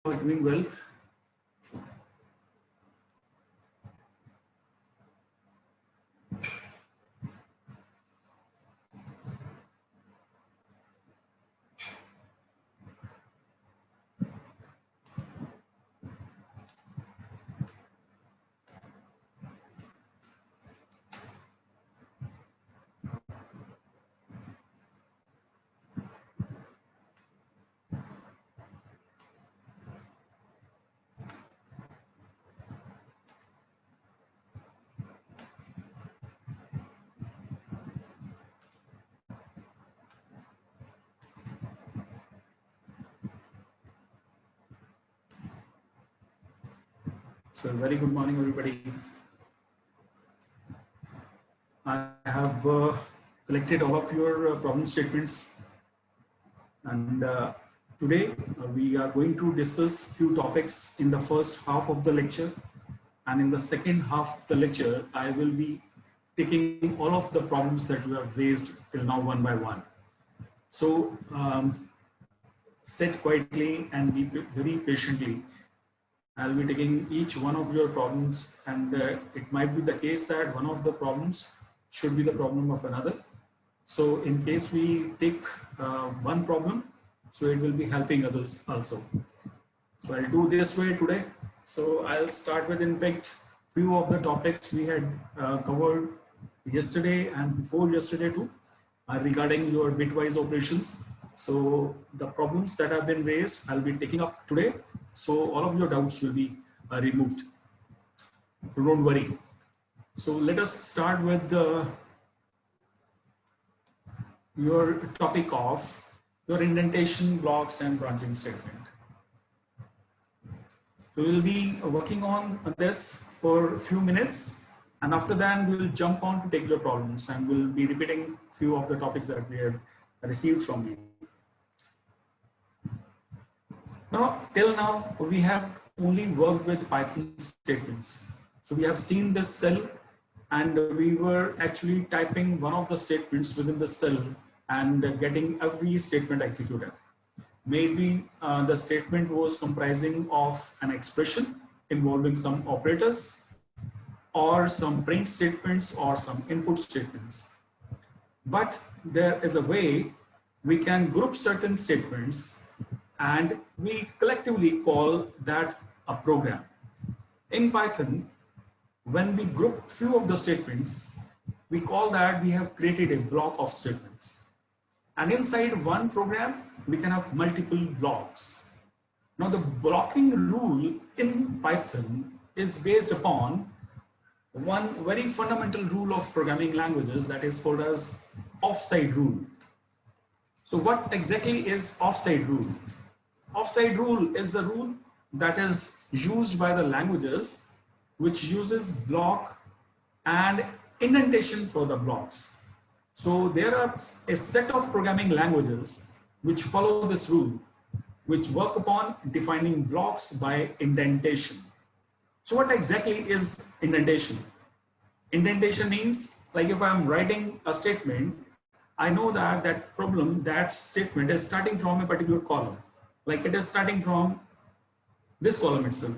are doing well. So very good morning, everybody. I have collected all of your problem statements, and today we are going to discuss few topics in the first half of the lecture, and in the second half of the lecture, I will be taking all of the problems that you have raised till now one by one. So sit quietly and be very patiently. I'll be taking each one of your problems, and it might be the case that one of the problems should be the problem of another. So in case we take one problem, so it will be helping others also. So I'll do this way today. So I'll start with, in fact, few of the topics we had covered yesterday and before yesterday too, regarding your bitwise operations. So the problems that have been raised, I'll be taking up today. So all of your doubts will be removed. So don't worry. So let us start with your topic of your indentation blocks and branching statement. So we'll be working on this for a few minutes, and after that we'll jump on to take your problems, and we'll be repeating a few of the topics that we have received from you. Now, till now, we have only worked with Python statements. So we have seen this cell, and we were actually typing one of the statements within the cell and getting every statement executed. Maybe the statement was comprising of an expression involving some operators, or some print statements, or some input statements. But there is a way we can group certain statements, and we collectively call that a program. In Python, when we group few of the statements, we call that we have created a block of statements. And inside one program, we can have multiple blocks. Now the blocking rule in Python is based upon one very fundamental rule of programming languages that is called as offside rule. So what exactly is offside rule? Offside rule is the rule that is used by the languages which uses block and indentation for the blocks. So there are a set of programming languages which follow this rule, which work upon defining blocks by indentation. So what exactly is indentation? Indentation means, like if I'm writing a statement, I know that that statement is starting from a particular column. Like it is starting from this column itself.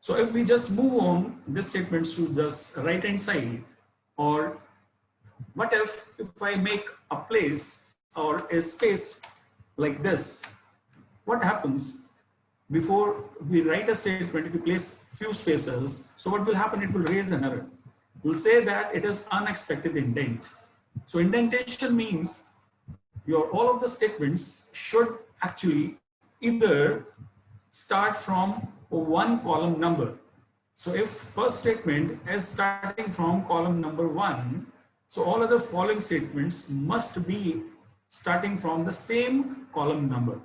So if we just move on this statement to this right hand side, or what if I make a place or a space like this? What happens before we write a statement? If we place few spaces, so what will happen? It will raise an error. We'll say that it is unexpected indent. So indentation means all of the statements should actually either start from one column number. So if first statement is starting from column number 1, so all other following statements must be starting from the same column number.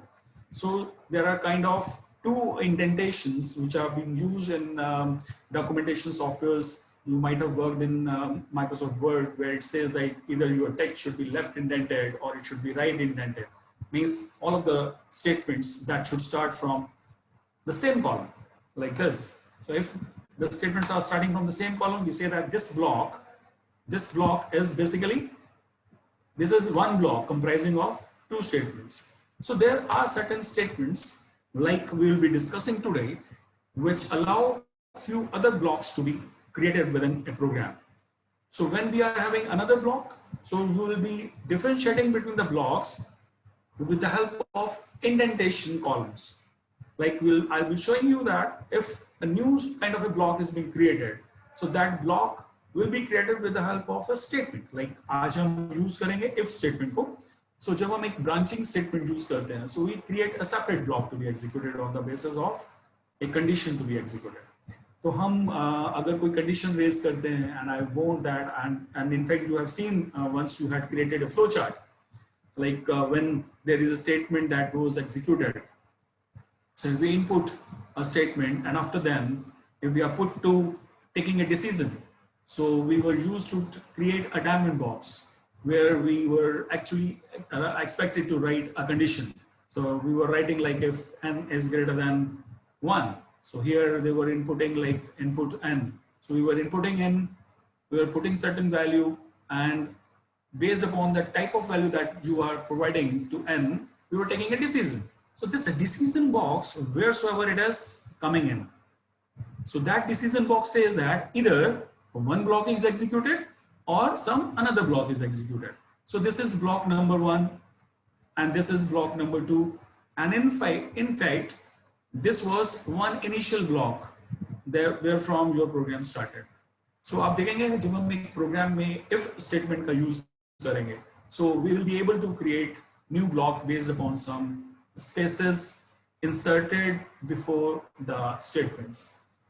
So there are kind of two indentations which are being used in documentation softwares. You might have worked in Microsoft Word, where it says that either your text should be left indented or it should be right indented. Means all of the statements that should start from the same column, like this. So if the statements are starting from the same column, we say that this block is basically, this is one block comprising of two statements. So there are certain statements like we will be discussing today, which allow few other blocks to be created within a program. So when we are having another block, so we will be differentiating between the blocks with the help of indentation columns. Like I'll be showing you that if a new kind of a block is being created, so that block will be created with the help of a statement. Like आज हम use करेंगे if statement को. So जब हम एक branching statement use करते हैं, so we create a separate block to be executed on the basis of a condition to be executed. तो हम अगर कोई condition raise करते हैं, and I want that, and in fact you have seen once you had created a flowchart, like when there is a statement that was executed. So if we input a statement, and after then, if we are put to taking a decision, so we were used to create a diamond box where we were actually expected to write a condition. So we were writing like if n is greater than 1. So here they were inputting like input n. So we were inputting n, we were putting certain value, and based upon the type of value that you are providing to n, we were taking a decision. So this is a decision box wheresoever it is coming in. So that decision box says that either one block is executed or some another block is executed. So this is block number 1 and this is block number 2. And in fact, this was one initial block there where from your program started. So आप देखेंगे जब हम एक program में if statement का use करेंगे, so we will be able to create new block based upon some spaces inserted before the statements.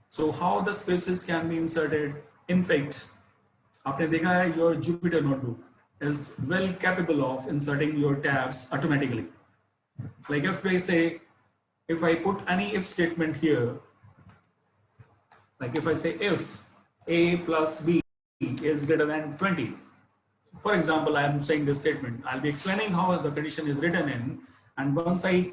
So how the spaces can be inserted? In fact, आपने देखा है your Jupyter notebook is well capable of inserting your tabs automatically. Like if I say, if I put any if statement here, like if I say if a plus b is greater than 20, for example, I am saying this statement, I'll be explaining how the condition is written in, and once I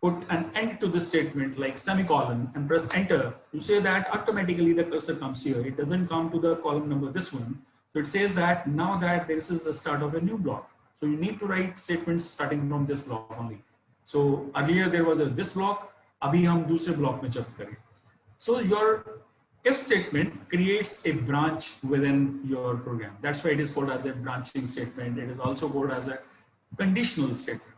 put an end to this statement like semicolon and press enter, you say that automatically the cursor comes here. It doesn't come to the column number, this one. So it says that now that this is the start of a new block. So you need to write statements starting from this block only. So earlier there was this block, abhi hum दूसरे block में jump करें. So your if statement creates a branch within your program. That's why it is called as a branching statement. It is also called as a conditional statement.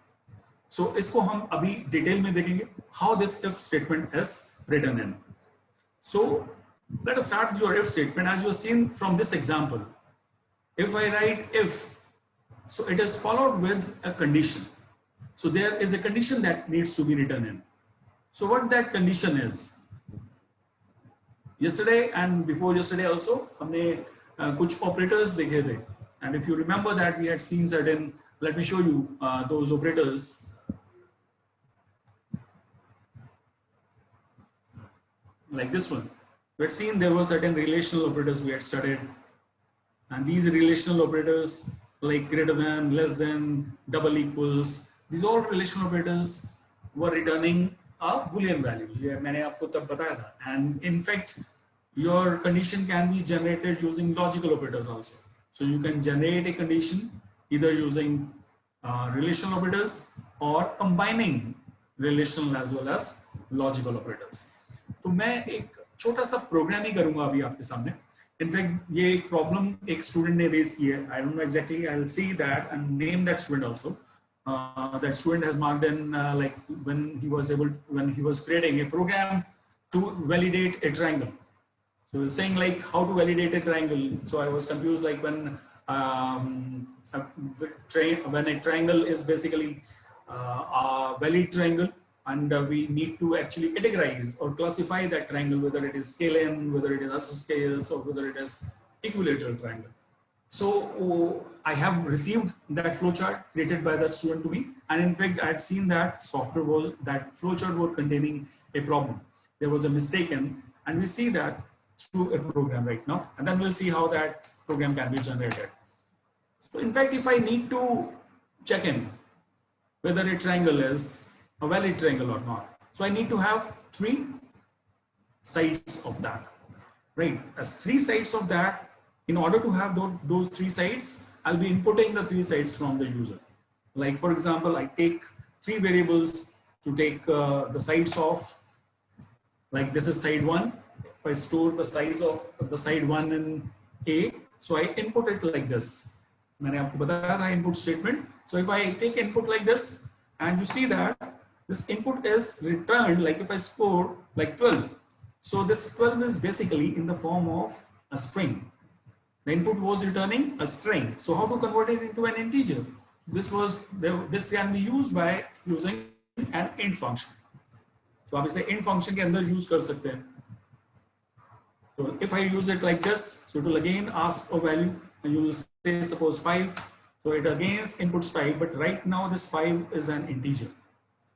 So इसको हम अभी detail में देखेंगे how this if statement is written in. So let us start with your if statement. As you have seen from this example, if I write if, so it is followed with a condition. So there is a condition that needs to be written in. So what that condition is? Yesterday and before yesterday also, हमने कुछ operators देखे थे. And if you remember that we had seen certain, let me show you those operators. Like this one. We had seen there were certain relational operators we had studied. And these relational operators like greater than, less than, double equals, these all relational operators were returning a Boolean value. ये मैंने आपको तब बताया था. And in fact, your condition can be generated using logical operators also. So you can generate a condition either using relational operators or combining relational as well as logical operators. तो मैं एक छोटा सा प्रोग्राम ही करूंगा अभी आपके सामने. In fact ये एक प्रॉब्लम एक स्टूडेंट ने रेज की है. I don't know exactly, I will see that and name that student also. That student has marked in like when he was creating a program to validate a triangle. So he was saying like how to validate a triangle. So I was confused, like when a triangle is basically a valid triangle, and we need to actually categorize or classify that triangle, whether it is scale-n, whether it is isosceles, or whether it is equilateral triangle. So I have received that flowchart created by that student to me, and in fact I had seen that that flowchart was containing a problem. There was a mistake in, and we see that through a program right now, and then we'll see how that program can be generated. So in fact, if I need to check in whether a triangle is a valid triangle or not, so I need to have 3 sides of that, right? As 3 sides of that, in order to have those 3 sides, I'll be inputting the 3 sides from the user. Like for example, I take 3 variables to take the sides of, like this is side 1. If I store the size of the side 1 in A, so I input it like this. मैंने आपको बताया था input statement. So if I take input like this, and you see that this input is returned, like if I score like 12. So this 12 is basically in the form of a string. The input was returning a string. So how to convert it into an integer? This can be used by using an int function. So आप इसे int function के अंदर use कर सकते हैं. So if I use it like this, so it will again ask a value, and you will say suppose 5. So it again inputs 5, but right now this 5 is an integer.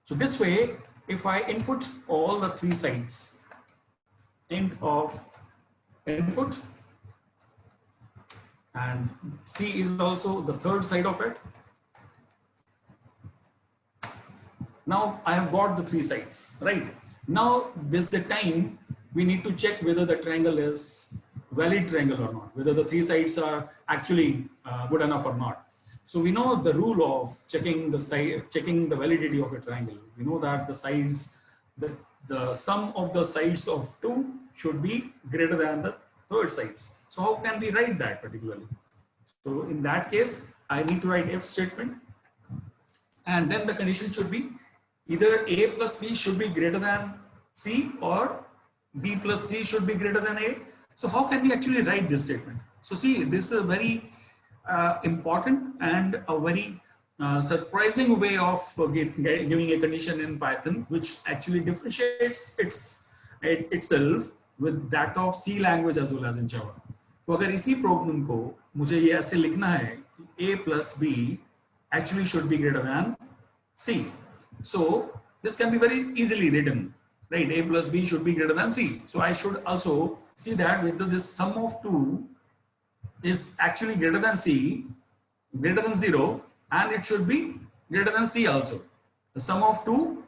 So this way, if I input all the 3 sides, int of input, and C is also the third side of it. Now I have got the 3 sides, right? Now this is the time we need to check whether the triangle is valid triangle or not, whether the 3 sides are actually good enough or not. So we know the rule of checking the validity of a triangle. We know that the size, the sum of the sides of 2 should be greater than the third sides. So how can we write that particularly? So in that case, I need to write if statement, and then the condition should be either A plus B should be greater than C, or B plus C should be greater than A. So how can we actually write this statement? So see, this is a very important and a very surprising way of giving a condition in Python, which actually differentiates itself with that of C language as well as in Java. तो अगर इसी problem को मुझे ये ऐसे लिखना है कि A plus B actually should be greater than C. So this can be very easily written, right? A plus B should be greater than C. So I should also see that whether this sum of 2 is actually greater than C, greater than 0, and it should be greater than C also. The sum of 2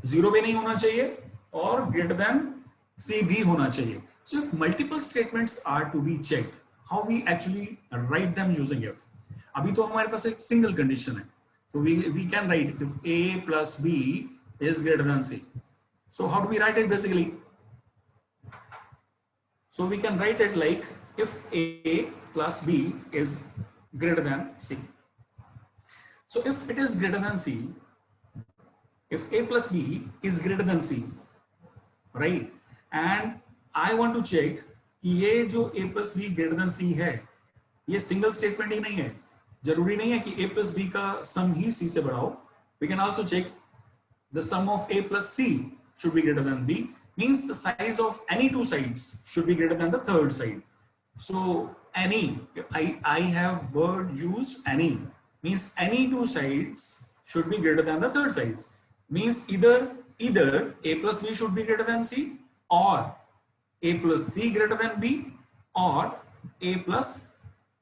0 भी नहीं होना चाहिए और greater than C भी होना चाहिए. So if multiple statements are to be checked, how we actually write them using if? अभी तो हमारे पास एक single condition है. So we can write if A plus B is greater than C. So how do we write it basically? So we can write it like if A plus B is greater than C. So if it is greater than C, if A plus B is greater than C, right? And I want to check ये जो A plus B greater than C है, ये single statement ही नहीं है. जरूरी नहीं है कि A plus B का sum ही C से बड़ा हो. We can also check the sum of A plus C should be greater than B. Means the size of any 2 sides should be greater than the third side. So any, I have word used any, means any 2 sides should be greater than the third sides. Means either A plus B should be greater than C, or A plus C greater than B, or A plus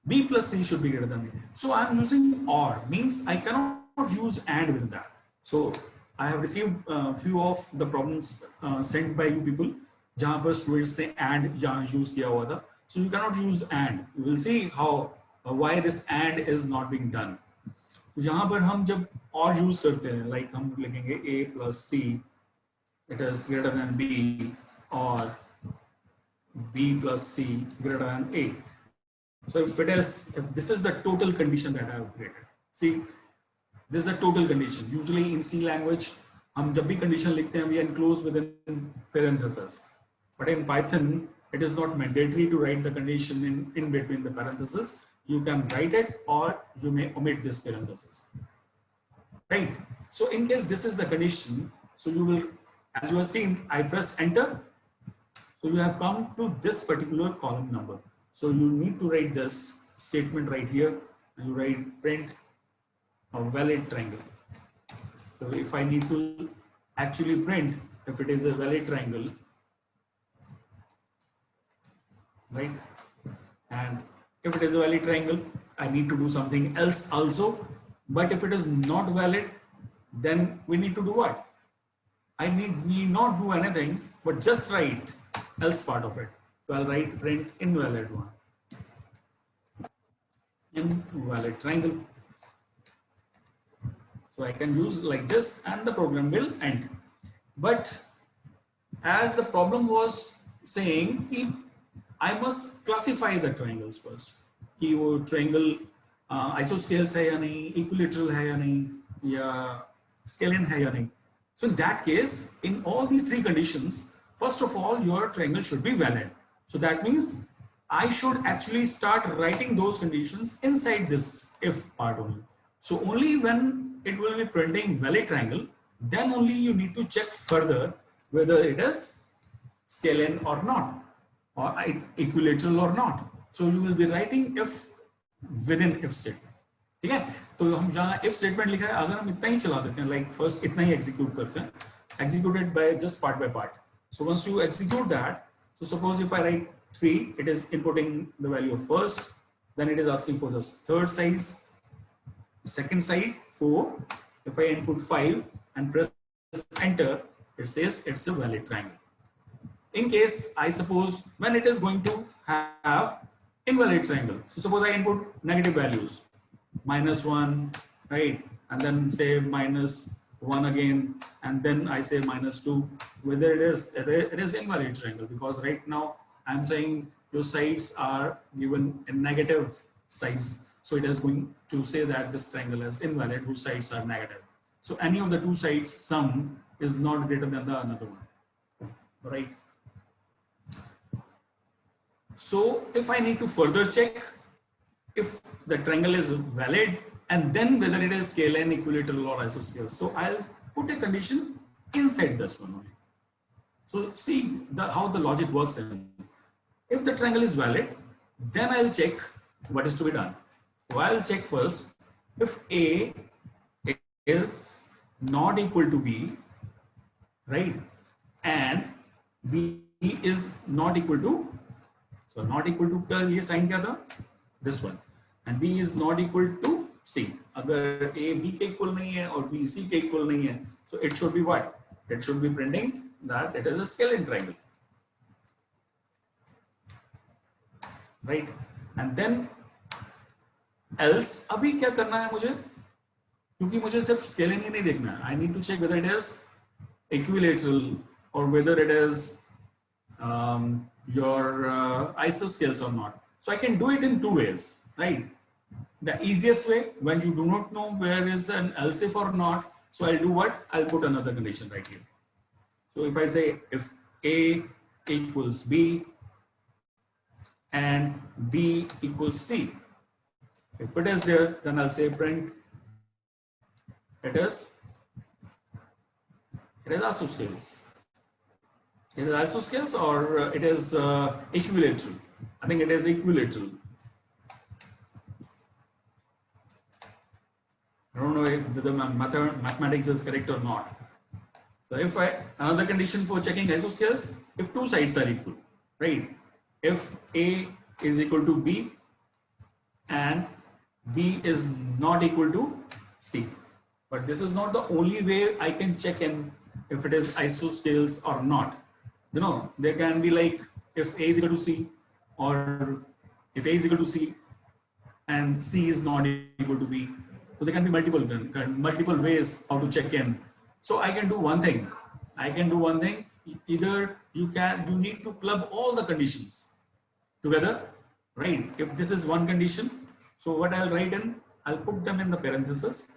B plus C should be greater than B. So I'm using or, means I cannot use and within that. So I have received a few of the problems sent by you people जहाँ पर students ने and यहाँ use किया हुआ था. So you cannot use and. You will see how why this and is not being done. यहाँ पर हम जब और use करते हैं, like हम लिखेंगे A plus C, it is greater than B, or B plus C greater than A. So if this is the total condition that I have created. See, this is the total condition. Usually in C language, हम जब भी condition लिखते हैं, we enclose within parentheses. But in Python, it is not mandatory to write the condition in between the parentheses. You can write it, or you may omit this parenthesis. Right? So in case this is the condition, so you will, as you have seen, I press enter. So you have come to this particular column number. So you need to write this statement right here, and you write print a valid triangle. So if I need to actually print if it is a valid triangle, right? And if it is a valid triangle, I need to do something else also. But if it is not valid, then we need to do what? I need not do anything, but just write else part of it. So I'll write print invalid one. Invalid triangle. So I can use like this and the program will end. But as the problem was saying, I must classify the triangles first. कि वो triangle isosceles है या नहीं, equilateral है या नहीं, या scalene है या नहीं. So in that case, in all these three conditions, first of all, your triangle should be valid. So that means I should actually start writing those conditions inside this if part only. So only when it will be printing valid triangle, then only you need to check further whether it is scalene or not, or equilateral or not. So you will be writing if within if statement. ठीक है, तो हम जहाँ if statement लिखा है, अगर हम इतना ही चला देते हैं, like first इतना ही execute करते हैं, executed by just part by part. So once you execute that, so suppose if I write 3, it is inputting the value of first, then it is asking for the third size, second side 4. If I input 5 and press enter, it says it's a valid triangle. In case I suppose when it is going to have invalid triangle, so suppose I input negative values, -1, right, and then say -1 again, and then I say -2, whether it is invalid triangle, because right now I'm saying your sides are given a negative size, so it is going to say that this triangle is invalid whose sides are negative. So any of the two sides sum is not greater than the another one, right? So if I need to further check if the triangle is valid and then whether it is scalene, equilateral or isosceles, so I'll put a condition inside this one only. So see how the logic works. If the triangle is valid, then I'll check what is to be done. So I'll check first if A is not equal to B, right, and B is not equal to, so not equal to का ये sign क्या था, this one, and B is not equal to C. अगर A B के equal नहीं है और B C के equal नहीं है, so it should be what? It should be printing that it is a scalene triangle, right? And then else अभी क्या करना है मुझे, क्योंकि मुझे सिर्फ स्केलिंग ही नहीं देखना है. I need to check whether it is equilateral or whether it is your isosceles or not. So I can do it in two ways, right? The easiest way, when you do not know where is an else if or not, so I'll do what? I'll put another condition right here. So if I say if A equals B and B equals C, if it is there, then I'll say print it is isosceles. It is isosceles or it is equilateral. I think it is equilateral. I don't know if the mathematics is correct or not. So if another condition for checking isosceles, if two sides are equal, right? If A is equal to B and B is not equal to C. But this is not the only way I can check in if it is isosceles or not. You know, there can be like if A is equal to C, or if A is equal to C and C is not equal to B. So there can be multiple ways how to check in. So I can do one thing. Either you need to club all the conditions together, right? If this is one condition, so what I'll write in, I'll put them in the parentheses.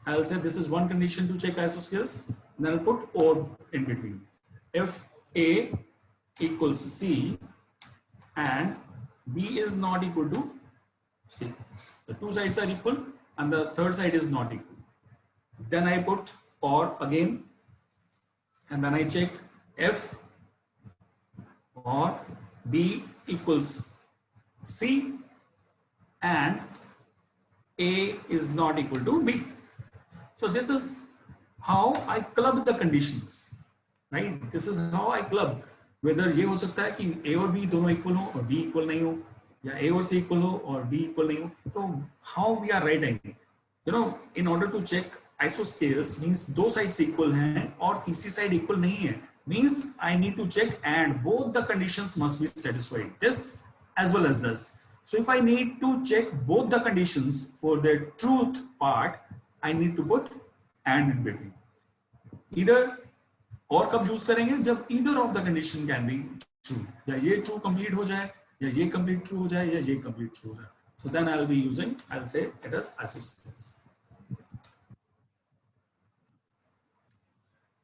I'll say this is one condition to check isosceles, and I'll put or in between. If A equals C and B is not equal to C. The two sides are equal and the third side is not equal. Then I put or again, and then I check if or B equals C and A is not equal to B. So this is how I club the conditions, right? This is how I club. Whether ये हो सकता है कि A और B दोनों equal हो और B equal नहीं हो, या A और C equal हो और B equal नहीं हो. तो how we are writing? You know, in order to check isosceles means दो sides equal हैं और तीसरी side equal नहीं है. Means I need to check and both the conditions must be satisfied. This as well as this. So if I need to check both the conditions for the truth part, I need to put and in between. Either और कब use करेंगे जब either of the condition can be true, या ये true complete हो जाए या ये complete true हो जाए या ये complete true हो जाए. So then I'll be using, I'll say it as isosceles.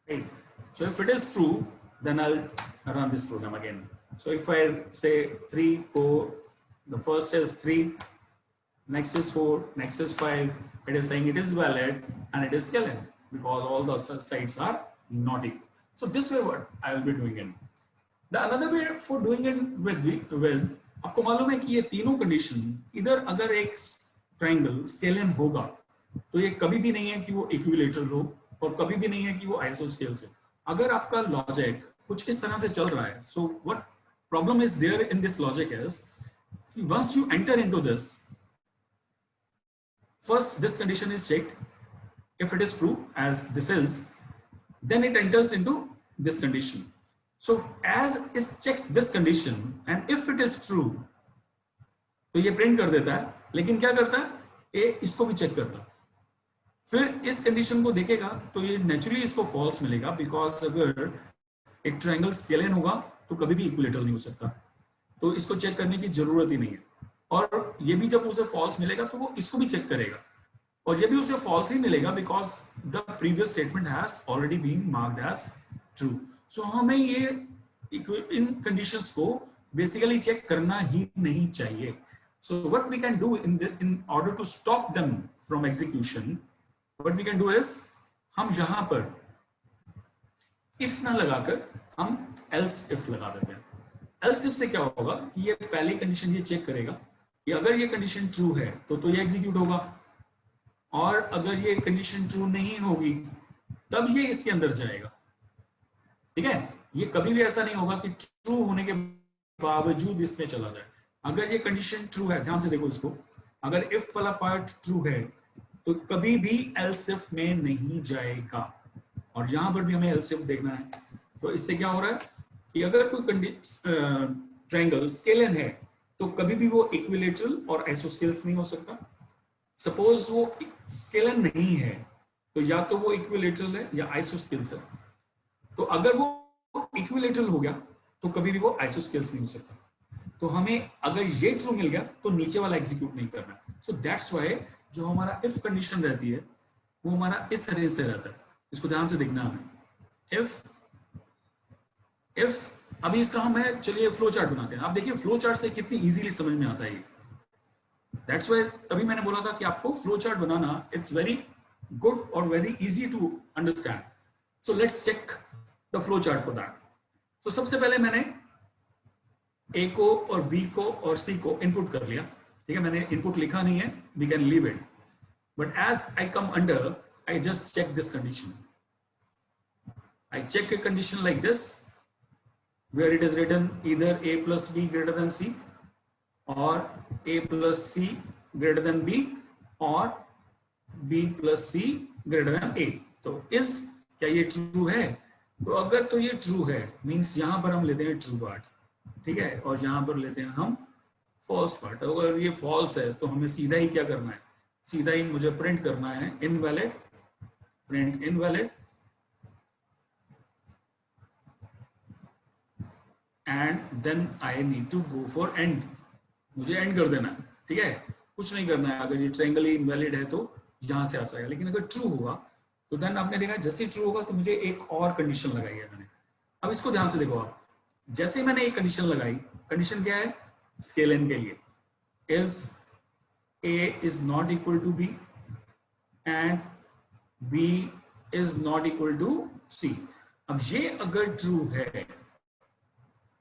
Right. So if it is true, then I'll run this program again. So if I say 3, 4, the first is 3, next is 4, next is 5, it is saying it is valid and it is scaling because all the other sides are not equal. So this way what I will be doing it. The another way for doing it with आपको मालूम है कि ये तीनों condition इधर अगर एक triangle scalene होगा तो ये कभी भी नहीं है कि वो इक्विलेटरल हो और कभी भी नहीं है कि वो आइसोस्केल्स हो. अगर आपका लॉजिक कुछ इस तरह से चल रहा है, so what problem is there in this logic is once you enter into this, first this condition is checked. If it is true as this is, then it enters into this condition. So as it checks this condition and if it is true, तो ये print कर देता है. लेकिन क्या करता है, ये इसको भी चेक करता है. फिर इस कंडीशन को देखेगा तो ये नेचुरली इसको फॉल्स मिलेगा बिकॉज अगर एक ट्रायंगल स्केलियन होगा तो कभी भी इक्विलेटरल नहीं हो सकता. तो इसको चेक करने की जरूरत ही नहीं है. और ये भी जब उसे फॉल्स मिलेगा तो वो इसको भी चेक करेगा और ये भी उसे फॉल्स ही मिलेगा because the previous statement has already been marked as true. So हमें ये इन कंडीशंस को बेसिकली चेक करना ही नहीं चाहिए. So what we can do in order to stop them from execution, what we can do is हम यहां पर इफ ना लगाकर हम एल्स इफ लगा देते हैं. एल्स इफ से क्या होगा कि ये पहली कंडीशन ये चेक करेगा कि अगर ये कंडीशन ट्रू है तो ये एग्जीक्यूट होगा और अगर ये कंडीशन ट्रू नहीं होगी तब ये इसके अंदर जाएगा. ठीक है, ये कभी भी ऐसा नहीं होगा कि ट्रू होने के बावजूद इसमें चला जाए. अगर ये कंडीशन ट्रू है, ध्यान से देखो इसको, अगर इफ वाला पार्ट ट्रू है तो कभी भी एल्स इफ में नहीं जाएगा. और यहां पर भी हमें एल्स इफ देखना है. तो इससे क्या हो रहा है कि अगर कोई ट्रायंगल स्केलियन है तो कभी भी वो इक्विलेटरल और आइसोस्केल्स नहीं हो सकता. सपोज वो स्केलियन नहीं है तो या तो वो इक्विलेटरल है या आइसोस्केल्स है. तो अगर वो इक्विलेटरल हो गया तो कभी भी वो आइसोस्केल्स नहीं हो सकता. तो हमें अगर ये ट्रू मिल गया तो नीचे वाला एग्जीक्यूट नहीं करना. सो दैट्स व्हाई जो हमारा इफ कंडीशन रहती है वो हमारा इस तरह से रहता है. इसको ध्यान से देखना हमें. इफ अभी इसका हम है, चलिए फ्लो चार्ट बनाते हैं. आप देखिए फ्लो चार्ट से कितनी इजीली समझ में आता है. दैट्स व्हाई तभी मैंने बोला था कि आपको फ्लो चार्ट बनाना इट्स वेरी गुड और very easy to understand. So let's check the flow chart for that. तो सबसे पहले मैंने ए को और बी को और सी को इनपुट कर लिया. ठीक है, मैंने इनपुट लिखा नहीं है, we can leave it. But as I come under, I just check this condition. I check a condition like this where it is written either a plus b greater than c or a plus c greater than b or b plus c greater than a. तो इस क्या ये true है? तो अगर तो ये true है मींस यहां पर हम लेते हैं ट्रू पार्ट. ठीक है, और यहां पर लेते हैं हम फॉल्स पार्ट. अगर ये फॉल्स है तो हमें सीधा ही क्या करना है, सीधा ही मुझे प्रिंट करना है invalid, print invalid and then I need to go for end. मुझे एंड कर देना है. ठीक है, कुछ नहीं करना है. अगर ये ट्रायंगल ही इनवैलिड है तो यहां से आ जाएगा. लेकिन अगर ट्रू होगा तो देन आपने देखा जैसे ट्रू होगा तो मुझे एक और कंडीशन लगाई है मैंने. अब इसको ध्यान से देखो आप. जैसे मैंने एक कंडीशन लगाई, कंडीशन क्या है स्केलियन के लिए, is a is not equal to b and b is not equal to c. अब ये अगर ट्रू है,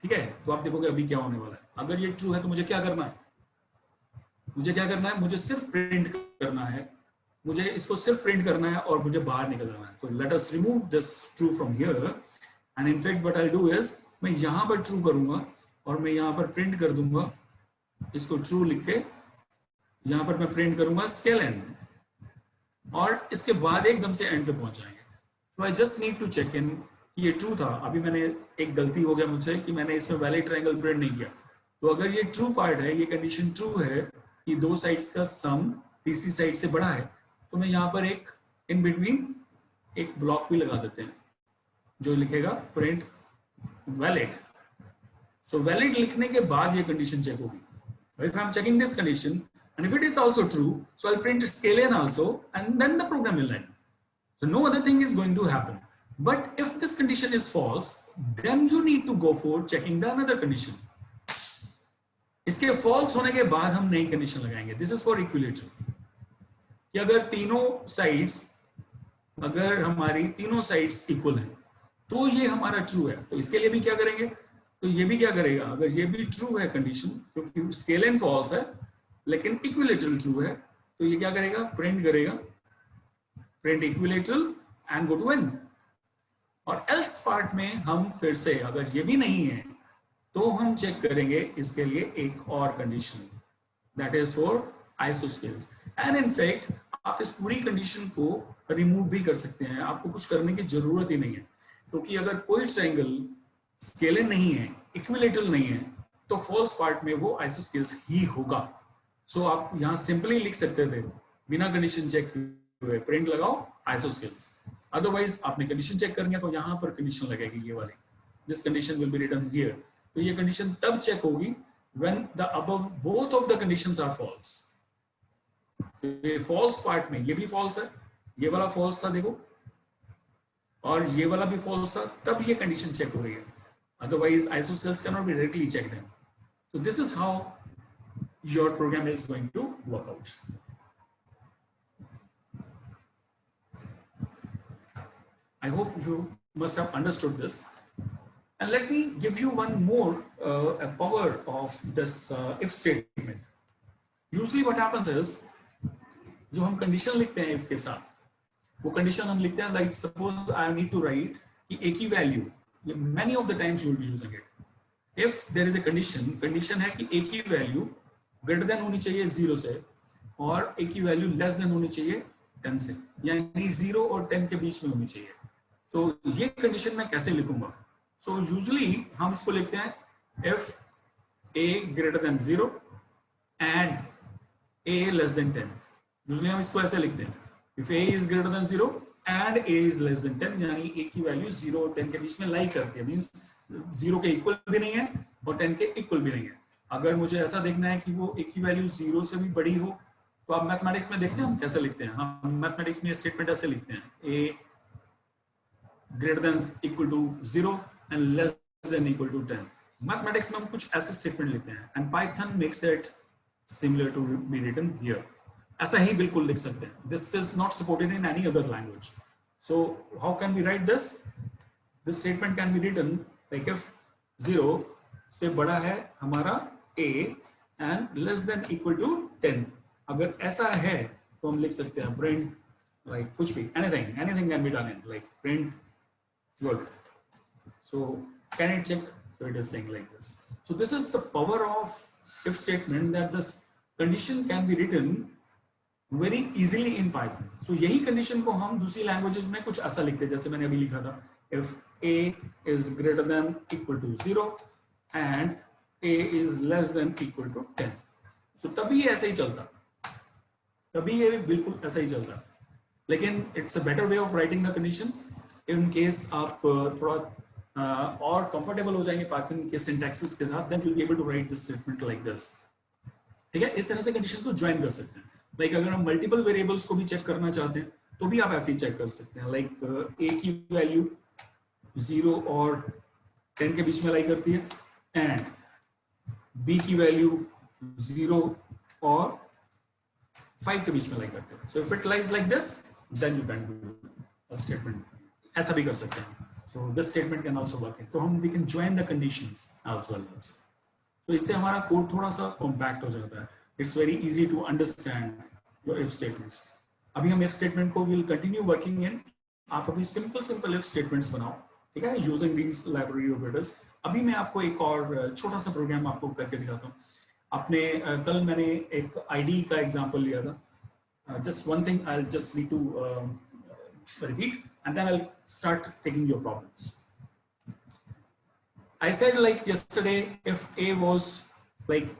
ठीक है, तो आप देखोगे अभी क्या होने वाला है. अगर ये ट्रू है तो मुझे क्या करना है, मुझे क्या करना है, मुझे सिर्फ प्रिंट करना है. मुझे इसको सिर्फ प्रिंट करना है और मुझे बाहर निकल जाना है. तो let us remove this true from here and in fact what I will do is मैं यहां पर ट्रू करूंगा और मैं यहां पर प्रिंट कर दूंगा. इसको ट्रू लिख के यहां पर मैं प्रिंट करूंगा स्केलियन और इसके बाद एकदम से एंड पे पहुंच जाएंगे. तो I just need to check in ये ट्रू था. अभी मैंने एक गलती हो गया मुझसे कि मैंने इसमें वैलिड ट्रायंगल प्रिंट नहीं किया. तो अगर ये ट्रू पार्ट है, ये कंडीशन ट्रू है कि दो साइड्स का सम तीसरी साइड से बड़ा है, तो मैं यहाँ पर एक इन बिटवीन एक ब्लॉक भी लगा देते हैं जो लिखेगा प्रिंट वैलिड। सो वैलिड लिखने के बाद ये कंडीशन चेक होगी। If I'm checking this condition and if it is also true, so I'll print scaling also and then the program will run. So no other thing is going to happen. But if this condition is false, then you need to go for checking the another condition. इसके false होने के बाद हम नई condition लगाएंगे. This is for equilateral. कि अगर तीनों sides, अगर हमारी तीनों sides equal हैं, तो ये हमारा true है. तो इसके लिए भी क्या करेंगे? तो ये भी क्या करेगा? अगर ये भी true है condition, क्योंकि scaling false है, लेकिन equilateral true है, तो ये क्या करेगा? Print करेगा, print equilateral and go to n. और else part में हम फिर से अगर ये भी नहीं है, तो हम चेक करेंगे इसके लिए एक और condition, that is for isoscales. And in fact, आप इस पूरी condition को remove भी कर सकते हैं. आपको कुछ करने की जरूरत ही नहीं है, क्योंकि अगर कोई triangle स्केलर नहीं है, इक्विलेटरल नहीं है, तो फॉल्स पार्ट में वो आइसोस्केल्स ही होगा. सो आप यहाँ सिंपली लिख सकते थे बिना कंडीशन चेक हुए प्रिंट लगाओ आइसोस्केल्स. अदरवाइज आपने कंडीशन चेक करनी है तो यहाँ पर कंडीशन लगेगी ये वाली, this condition will be written here. तो ये कंडीशन तब चेक होगी when the above both of the conditions are false. ये फॉल्स पार्ट में ये भी फॉल्स है, ये वाला फॉल्स था देखो, और ये वाला भी फॉल्स था, तब ये कंडीशन चेक हो रही है. Otherwise, isosceles cannot be directly checked in. So this is how your program is going to work out. I hope you must have understood this. And let me give you one more a power of this if statement. Usually what happens is, जो हम condition लिखते हैं if के साथ, वो condition हम लिखते हैं like suppose I need to write कि एक ही value, many of the times you will be using it. If there is a condition है कि एक ही value greater than होनी चाहिए 0 से और एक ही value less than होनी चाहिए 10 से, यानी 0 और 10 के बीच में होनी चाहिए. So ये condition मैं कैसे लिखूंगा? So usually हम इसको लिखते हैं if a greater than 0 and a less than 10. Usually हम इसको ऐसे लिखते हैं if a is greater than 0 and a is less than 10, यानी a की वैल्यू 0 और 10 के बीच में लाई करती है, मींस 0 के इक्वल भी नहीं है और 10 के इक्वल भी नहीं है. अगर मुझे ऐसा देखना है कि वो a की वैल्यू 0 से भी बड़ी हो, तो आप मैथमेटिक्स में देखते हैं हम कैसे लिखते हैं. हम मैथमेटिक्स में स्टेटमेंट ऐसे लिखते हैं a greater than equal to 0 and less than equal to 10. Mathematics में हम कुछ ऐसे स्टेटमेंट लिखते हैं and Python makes it similar to be written here. ऐसा ही बिल्कुल लिख सकते हैं. This is not supported in any other language. So how can we write this? This statement can be written like if 0 से बड़ा है हमारा a and less than equal to 10. अगर ऐसा है तो हम लिख सकते हैं print like कुछ भी, anything can be done in like print good. So can it check? So it is saying like this. So this is the power of if statement, that this condition can be written very easily in Python. So यही condition को हम दूसरी languages में कुछ ऐसा लिखते हैं, जैसे मैंने अभी लिखा था if a is greater than equal to 0 and a is less than equal to 10. So तभी ये ऐसे ही चलता, तभी ये बिल्कुल ऐसा ही चलता. लेकिन it's a better way of writing the condition. In case आप थोड़ा और comfortable हो जाएंगे Python के syntaxes के साथ, then you'll be able to write this statement like this. ठीक है, इस तरह से condition को join कर सकते हैं. Like अगर हम मल्टीपल वेरिएबल्स को भी चेक करना चाहते हैं तो भी आप ऐसे ही चेक कर सकते हैं. लाइक a की वैल्यू 0 और 10 के बीच में लाई करती है एंड b की वैल्यू 0 और 5 के बीच में लाई करते हैं. So if it lies like this then you can do a statement. ऐसा भी कर सकते हैं. So this statement can also work. तो हम we can join the conditions as well also. तो इससे हमारा कोड थोड़ा सा कॉम्पैक्ट हो जाता है. It's very easy to understand your if statements. अभी हम if statement को will continue working in. आप अभी simple if statements बनाओ, ठीक है, using these library operators. अभी मैं आपको एक और छोटा सा प्रोग्राम आपको करके दिखाता हूँ. आपने कल मैंने एक ID का एग्जांपल लिया था. Just one thing I'll just need to repeat and then I'll start taking your problems. I said like yesterday, if A was like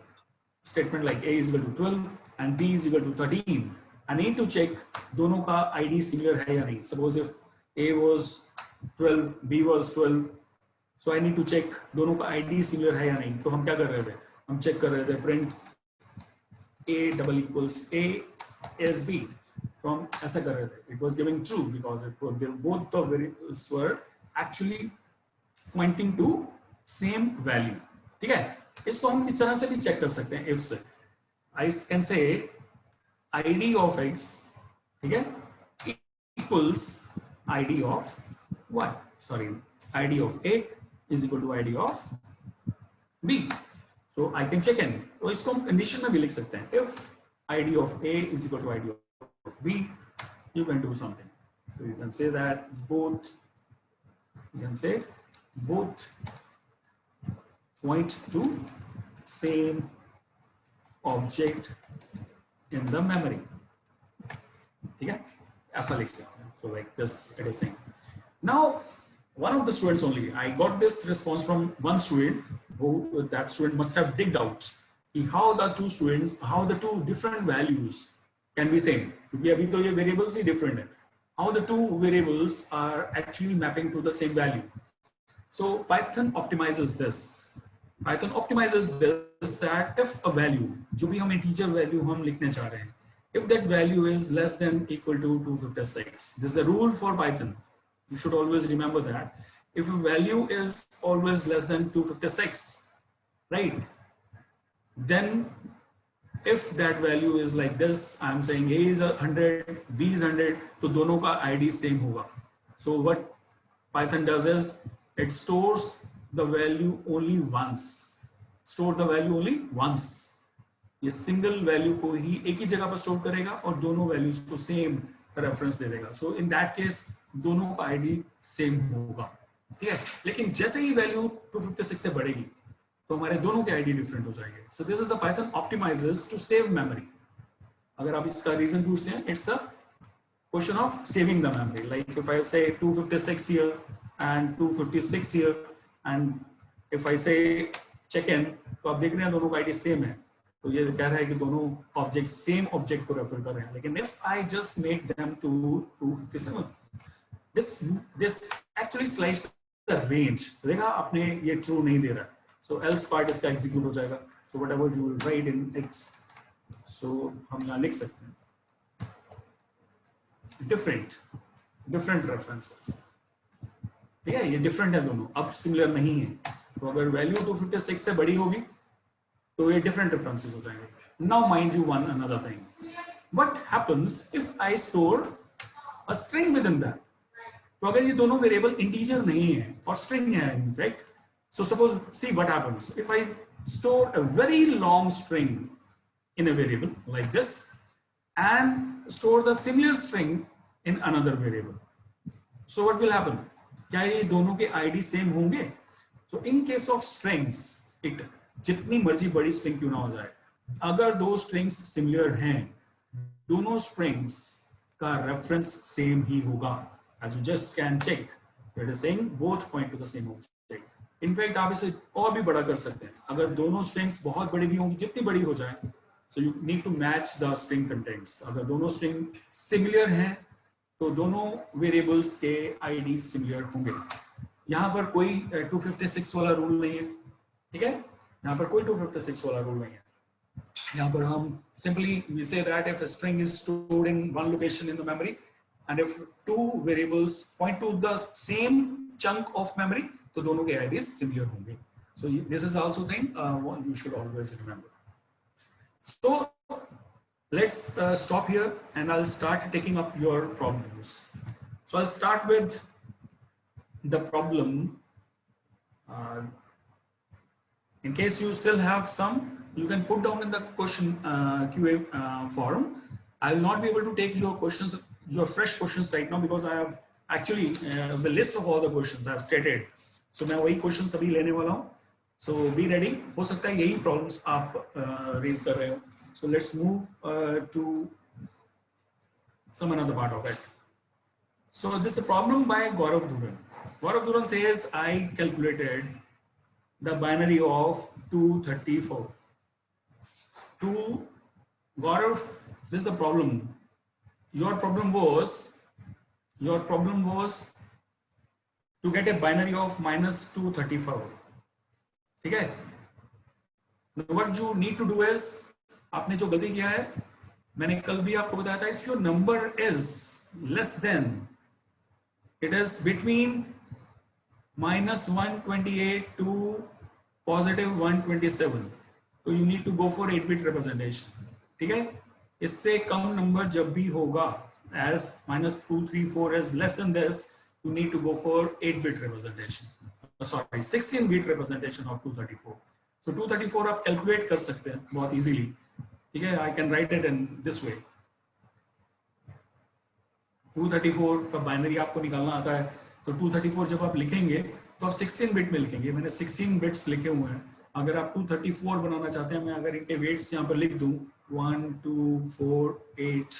statement like a is equal to 12 and b is equal to 13, I need to check दोनों का ID similar है या नहीं. Suppose if A was 12, B was 12, so I need to check दोनों का ID similar है या नहीं. तो हम क्या कर रहे थे? हम check कर रहे थे print A double equals A is B. तो हम ऐसा कर रहे थे. It was giving true because both the variables were actually pointing to same value. ठीक है? इसको हम इस तरह से भी check कर सकते हैं if से. I can say ID of X, ठीक है, equals ID of Y. Sorry, ID of A is equal to ID of B. So I can check in. तो इसको हम condition में भी लिख सकते हैं. If ID of A is equal to ID of B, you can do something. So you can say that both. You can say both point to same object in the memory. ठीक है, ऐसा लिख सकते हैं. So like this it is saying. Now one of the students only, I got this response from one student who that student must have digged out how the two different values can be same. क्योंकि अभी तो ये variables ही different है. How the two variables are actually mapping to the same value. So Python optimizes this. Python optimizes this that if a value, जो भी हम integer value हम लिखने चाह रहे हैं, if that value is less than equal to 256, this is a rule for Python. You should always remember that. If a value is always less than 256, right? Then if that value is like this, I'm saying A is 100, B is 100, तो दोनों का ID same होगा. So what Python does is it stores the value only once. Store the value only once. ये single value को ही एक ही जगह पर store करेगा और दोनों values को same reference दे देगा. So in that case दोनों का ID same होगा. ठीक है. लेकिन जैसे ही value 256 से बढ़ेगी तो हमारे दोनों के ID different हो जाएंगे. So this is the Python optimizes to save memory. अगर आप इसका reason पूछते हैं, it's a question of saving the memory. Like if I say 256 here and 256 here, and if I say check in, तो आप देख रहे हैं दोनों का ID same है. तो ये कह रहा है कि दोनों objects same object को refer कर रहे हैं. लेकिन if I just make them to 257, this actually slides the range. देखा आपने ये true नहीं दे रहा. So else part इसका execute हो जाएगा. So whatever you will write in X, so हम यहाँ लिख सकते हैं different references. ठीक है, ये different है दोनों, अब similar नहीं है. तो अगर value 256 से बड़ी होगी तो ये different references हो जाएंगे. Now mind you one another thing. What happens if I store a string within that? तो अगर ये दोनों variable integer नहीं है और string है in fact, so suppose, see what happens if I store a very long string in a variable like this and store the similar string in another variable. So what will happen? क्या ये दोनों के ID same होंगे? So in case of strings, it जितनी मर्जी बड़ी string क्यों ना हो जाए, अगर दो strings similar हैं, दोनों strings का reference same ही होगा. As you just can check, so it is saying both point to the same object. In fact आप इसे और भी बड़ा कर सकते हैं. अगर दोनों स्ट्रिंग्स बहुत बड़ी भी होंगी, जितनी बड़ी हो जाए, so you need to match the string contents. अगर दोनों स्ट्रिंग सिमिलर हैं तो दोनों वेरिएबल्स के आईडी सिमिलर होंगे. यहाँ पर कोई 256 वाला रूल नहीं है. ठीक है, यहाँ पर कोई 256 वाला रूल नहीं है. यहाँ पर हम simply we say that if a string is stored in one location in the memory and if two variables point to the same chunk of memory, तो दोनों के IDs similar होंगे. So this is also thing you should always remember. So let's stop here and I'll start taking up your problems. So I'll start with the problem. In case you still have some, you can put down in the question QA forum. I'll not be able to take your questions, your fresh questions right now because I have actually the list of all the questions I have stated. So मैं वही question अभी लेने वाला हूँ. So be ready. हो सकता है यही प्रॉब्लम्स आप रेज कर रहे हो. So let's move to some another part of it. So this is a problem by Gaurav Dhuran. Gaurav Dhuran says I calculated the binary of 234. To Gaurav, this is the problem. your problem was to get a binary of -234. ठीक है, what you need to do is, आपने जो गलती किया है, मैंने कल भी आपको बताया था, if your number is less than, it is between -128 to +127, तो you need to go for 8-bit representation. ठीक है, इससे कम नंबर जब भी होगा, as -234 is less than this, you need to go for 8-bit representation. Sorry, 16-bit representation of 234. So 234 आप calculate कर सकते हैं बहुत इजीली. ठीक है, I can write it in this way. 234 का बाइनरी आपको निकालना आता है, तो 234 जब आप लिखेंगे तो आप 16 बिट में लिखेंगे. मैंने 16 बिट्स लिखे हुए हैं. अगर आप 234 बनाना चाहते हैं, मैं अगर इनके वेट्स यहाँ पर लिख दूं 1 2 4 8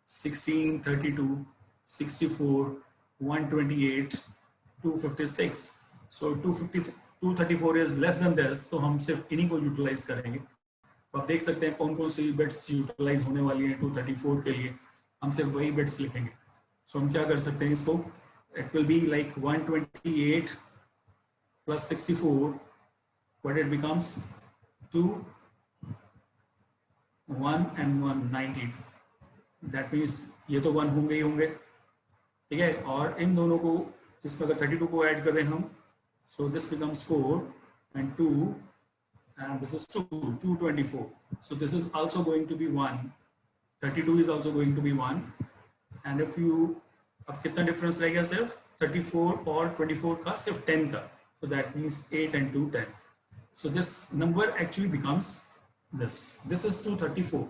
16 32 64 128 256. So 234 is less than this, तो हम सिर्फ इन्हीं को यूटिलाइज करेंगे. तो आप देख सकते हैं कौन कौन सी बिट्स यूटिलाइज होने वाली हैं 234 के लिए. हम सिर्फ वही बिट्स लिखेंगे. सो हम क्या कर सकते हैं इसको, it will be like 128 plus 64, what it becomes 2 1 and 1 90. that means ये तो 1 होंगे ही होंगे. ठीक है, और इन दोनों को इसमें अगर 32 को ऐड करें हम, so this becomes 4 and 2 and this is 224. so this is also going to be 1. 32 is also going to be 1. and if you, अब कितना डिफरेंस रह गया, सिर्फ 34 और 24 का, सिर्फ 10 का. so that means 8 and 2 10. so this number actually becomes this is 234.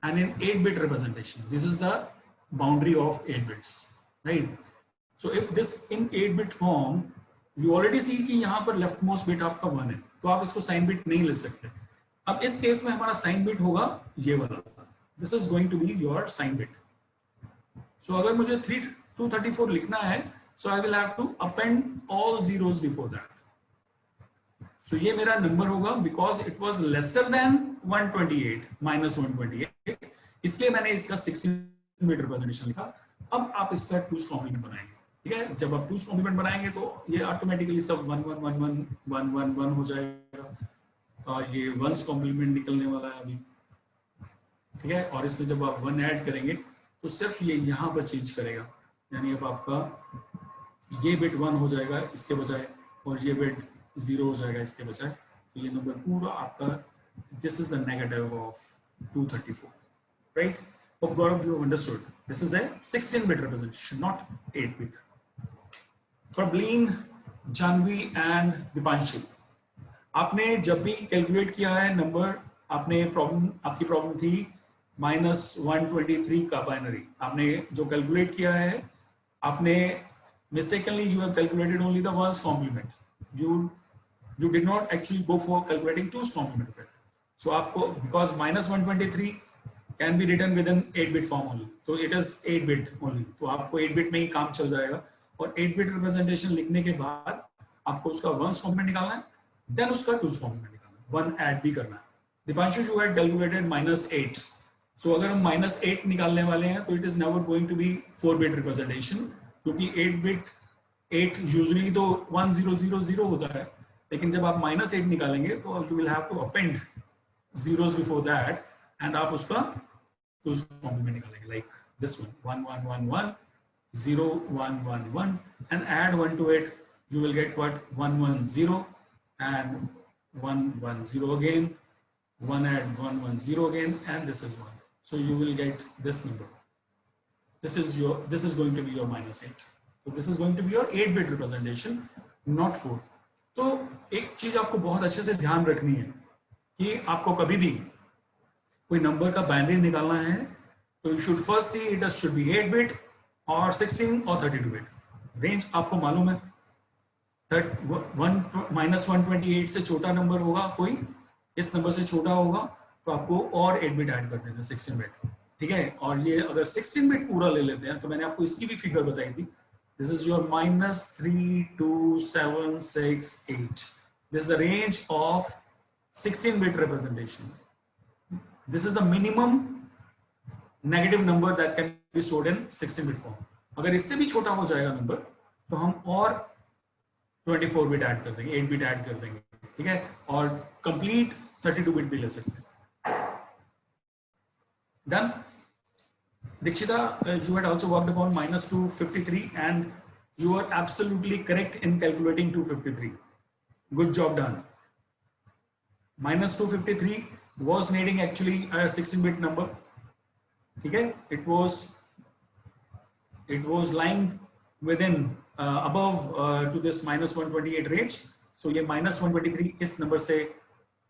and in 8-bit representation, this is the boundary of 8 bits, right? so if this in 8-bit form, you already see कि यहाँ पर left most bit आपका 1 है, तो आप इसको sign bit नहीं ले सकते. अब इस केस में हमारा साइन बिट होगा ये वाला. This is going to be your sign bit. So अगर मुझे 234 लिखना है, so I will have to append all zeros before that. so ये मेरा नंबर होगा because it was lesser than 128 -128, इसलिए मैंने इसका 16-bit representation लिखा. अब आप इसका 2's complement बनाएंगे. ठीक है, जब आप 2's complement बनाएंगे तो ये ऑटोमेटिकली सब 1 1 1 1 1 1 1 हो जाएगा. और ये 1's complement निकलने वाला है अभी. ठीक है, और इसमें जब आप 1 ऐड करेंगे तो सिर्फ ये यहाँ पर चेंज करेगा. यानी अब आपका ये बिट 1 हो जाएगा इसके बजाय, और ये बिट 0 हो जाएगा इसके बजाय. तो ये नंबर पूरा आपका, this is the negative of 234, right? Hope Gaurav you have understood. This is a 16-bit representation, not 8-bit. Prableen, Janvi and Dipanshu, आपने जब भी कैलकुलेट किया है नंबर, आपने आपकी प्रॉब्लम थी -123 का बाइनरी. आपने जो कैलकुलेट किया है, आपने mistakenly you have calculated only the 1's complement. You did not actually go for calculating 2's complement of it. So आपको, because -123 can be written within 8-bit form only, so it is 8-bit only, तो आपको 8-bit में ही काम चल जाएगा. और 8-bit representation लिखने के बाद आपको उसका 1's complement निकालना है, then उसका 2's complement निकालना है, 1 ऐड भी करना है. Dipanshu, you had calculated -8. So अगर हम -8 निकालने वाले हैं तो it is never going to be 4-bit representation, क्योंकि 8-bit 8 यूजुअली तो 1000 होता है, लेकिन जब आप -8 निकालेंगे तो you will have to append zeros before that, and आप उसका 2's complement निकालेंगे, like this one, 1 1 1 1 0 1 1 1, and add 1 to it, you will get what? 1 1 0 and 1 1 0 again, 1 add 1 1 0 again, and this is 1. So you will get this number. This is going to be your -8. So this is going to be your 8-bit representation, not 4. तो एक चीज आपको बहुत अच्छे से ध्यान रखनी है कि आपको कभी भी कोई नंबर का बाइनरी निकालना है तो you should first see it should be 8-bit और 16 और 32-bit. रेंज आपको मालूम है, -128 से छोटा नंबर होगा कोई, इस नंबर से छोटा होगा तो आपको और 8-bit ऐड कर देना, 16-bit. ठीक है, और ये अगर 16-bit पूरा ले लेते हैं तो मैंने आपको इसकी भी फिगर बताई थी. This is your -32768. This is the range of 16-bit representation. This is the minimum negative number that can be stored in 16 bit form. अगर इससे भी छोटा हो जाएगा नंबर तो हम और 24 बिट ऐड कर देंगे, 8 बिट ऐड कर देंगे, ठीक है, और कंप्लीट 32 बिट भी ले सकते हैं। Done. Dikshita, you had also worked upon minus 253 and you are absolutely correct in calculating 253. Good job done. Minus 253 was needing actually a 16-bit number. Okay, it was lying within above to this minus 128 range. So ये minus 123 इस number से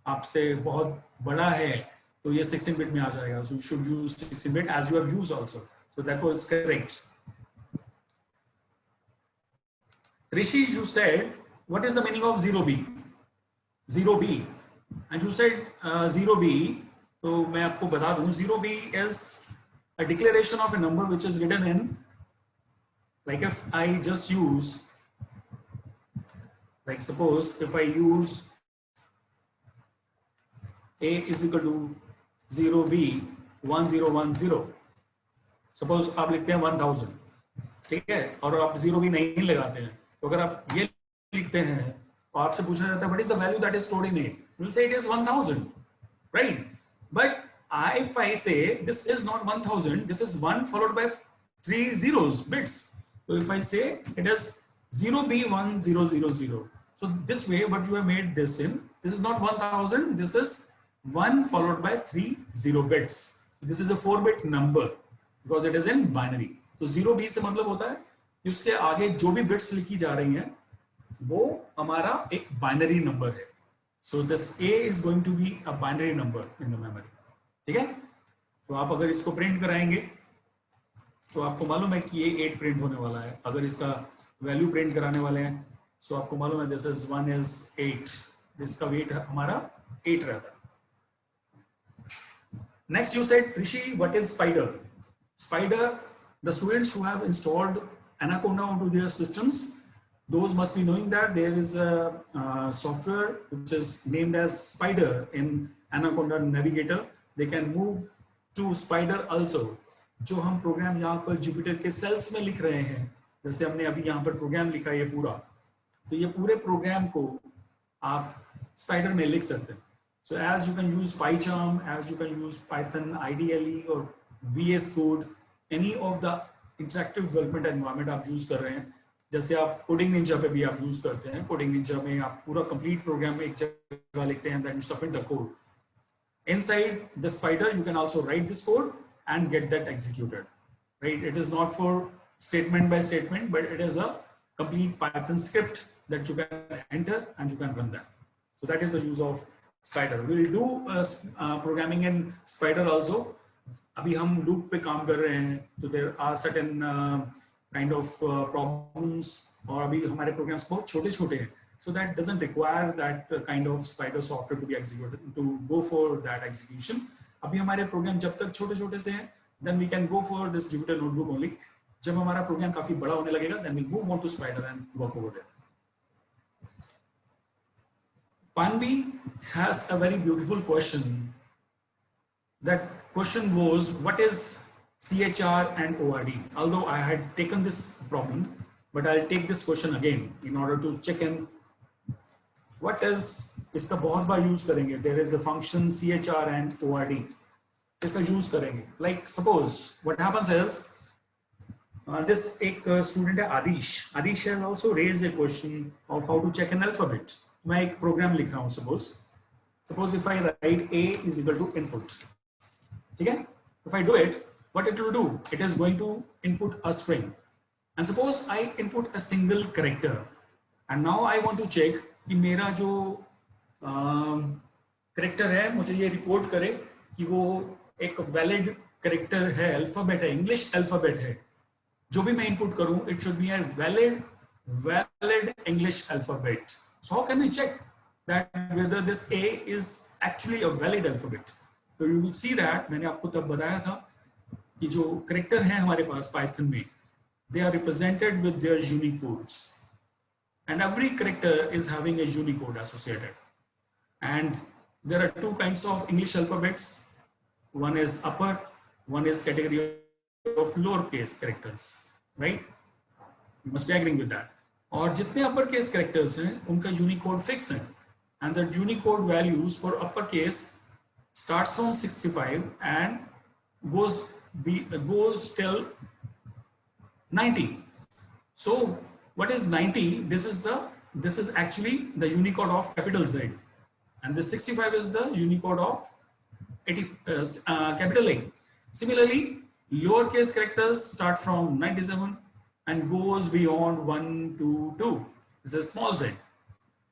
आपसे बहुत बड़ा है, तो ये 16 bit में आ जाएगा. So you should use 16 bit as you have used also. So that was correct. Rishi, you said, what is the meaning of 0B? 0B. And you said 0B. तो मैं आपको बता दूं, 0B is a declaration of a number which is written in, like if I just use, like suppose if I use A is equal to 0B 1010, suppose आप लिखते हैं 1000, ठीक है, और आप 0B नहीं लगाते हैं, तो अगर आप ये लिखते हैं तो आपसे पूछा जाता है what is the value that is stored in A? You will say it is 1000, right? But if I say this is not 1000, this is 1 followed by 3 zeros, bits. So if I say it is 0B1000, so this way what you have made this in, this is not 1000, this is 1 followed by 3 0 bits. This is a 4-bit number because it is in binary. तो 0B से मतलब होता है कि उसके आगे जो भी बिट्स लिखी जा रही हैं वो हमारा एक बाइनरी नंबर है. So this A is going to be a binary number in the memory. ठीक है, तो आप अगर इसको प्रिंट कराएंगे तो आपको मालूम है कि ये 8 प्रिंट होने वाला है. अगर इसका वैल्यू प्रिंट कराने वाले हैं तो आपको मालूम है दिस इज 1 is 8, इसका वेट हमारा 8 रहता है. Next you said, Rishi, what is Spider? Spider, the students who have installed Anaconda onto their systems, those must be knowing that there is a software which is named as Spider in Anaconda Navigator. They can move to Spider also. जो हम programme यहाँ पर Jupiter के sales में लिख रहे हैं, जैसे हमने अभी यहाँ पर प्रोग्राम लिखा है ये पूरा, तो ये पूरे प्रोग्राम को आप स्पाइडर में लिख सकते हैं. So as you can use PyCharm, as you can use Python IDLE or VS Code, any of the interactive development environment आप यूज कर रहे हैं, जैसे आप कोडिंग निंजा पे भी आप यूज करते हैं. कोडिंग निंजा में आप पूरा कंप्लीट प्रोग्राम एक जगह लिखते हैं, then you submit the code. Inside the Spider, you can also write this code and get that executed. Right? It is not for statement by statement, but it is a complete Python script that you can enter and you can run that. So that is the use of Spider. We will do programming in Spider also. अभी हम loop पे काम कर रहे हैं, तो there are certain kind of problems, और अभी हमारे programs बहुत छोटे-छोटे हैं, so that doesn't require that kind of Spider software to be executed to go for that execution. अभी हमारे program जब तक छोटे-छोटे से हैं, then we can go for this Jupyter notebook only. जब हमारा program काफी बड़ा होने लगेगा, then we'll move on to Spider and work over there. Panvi has a very beautiful question. That question was, what is CHR and ORD? Although I had taken this problem, but I'll take this question again in order to check in. What is, इसका बहुत बार use करेंगे. There is a function CHR and ORD. इसका use करेंगे. Like suppose what happens is, this एक student है Adish. Adish has also raised a question of how to check an alphabet. मैं एक programme लिख रहा हूँ. Suppose if I write A is equal to input, ठीक है? If I do it, what it will do? It is going to input a string, and suppose I input a single character, and now I want to check कि मेरा जो character है, मुझे ये report करे कि वो एक valid character है, alphabet है, English alphabet है. जो भी मैं input करूँ, it should be a valid English alphabet. So how can we check that whether this A is actually a valid alphabet? So you will see that मैंने आपको तब बताया था कि जो character हैं हमारे पास Python में, they are represented with their Unicodes, and every character is having a Unicode associated. And there are two kinds of English alphabets. One is upper one is category of lowercase characters, right? You must be agreeing with that. और जितने upper case characters हैं उनका Unicode fix है, and the Unicode values for uppercase starts from 65 and goes till 90. So what is 90? This is actually the Unicode of capital Z, and the 65 is the Unicode of capital A. Similarly, lowercase characters start from 97 and goes beyond 1 to 2. This is small z.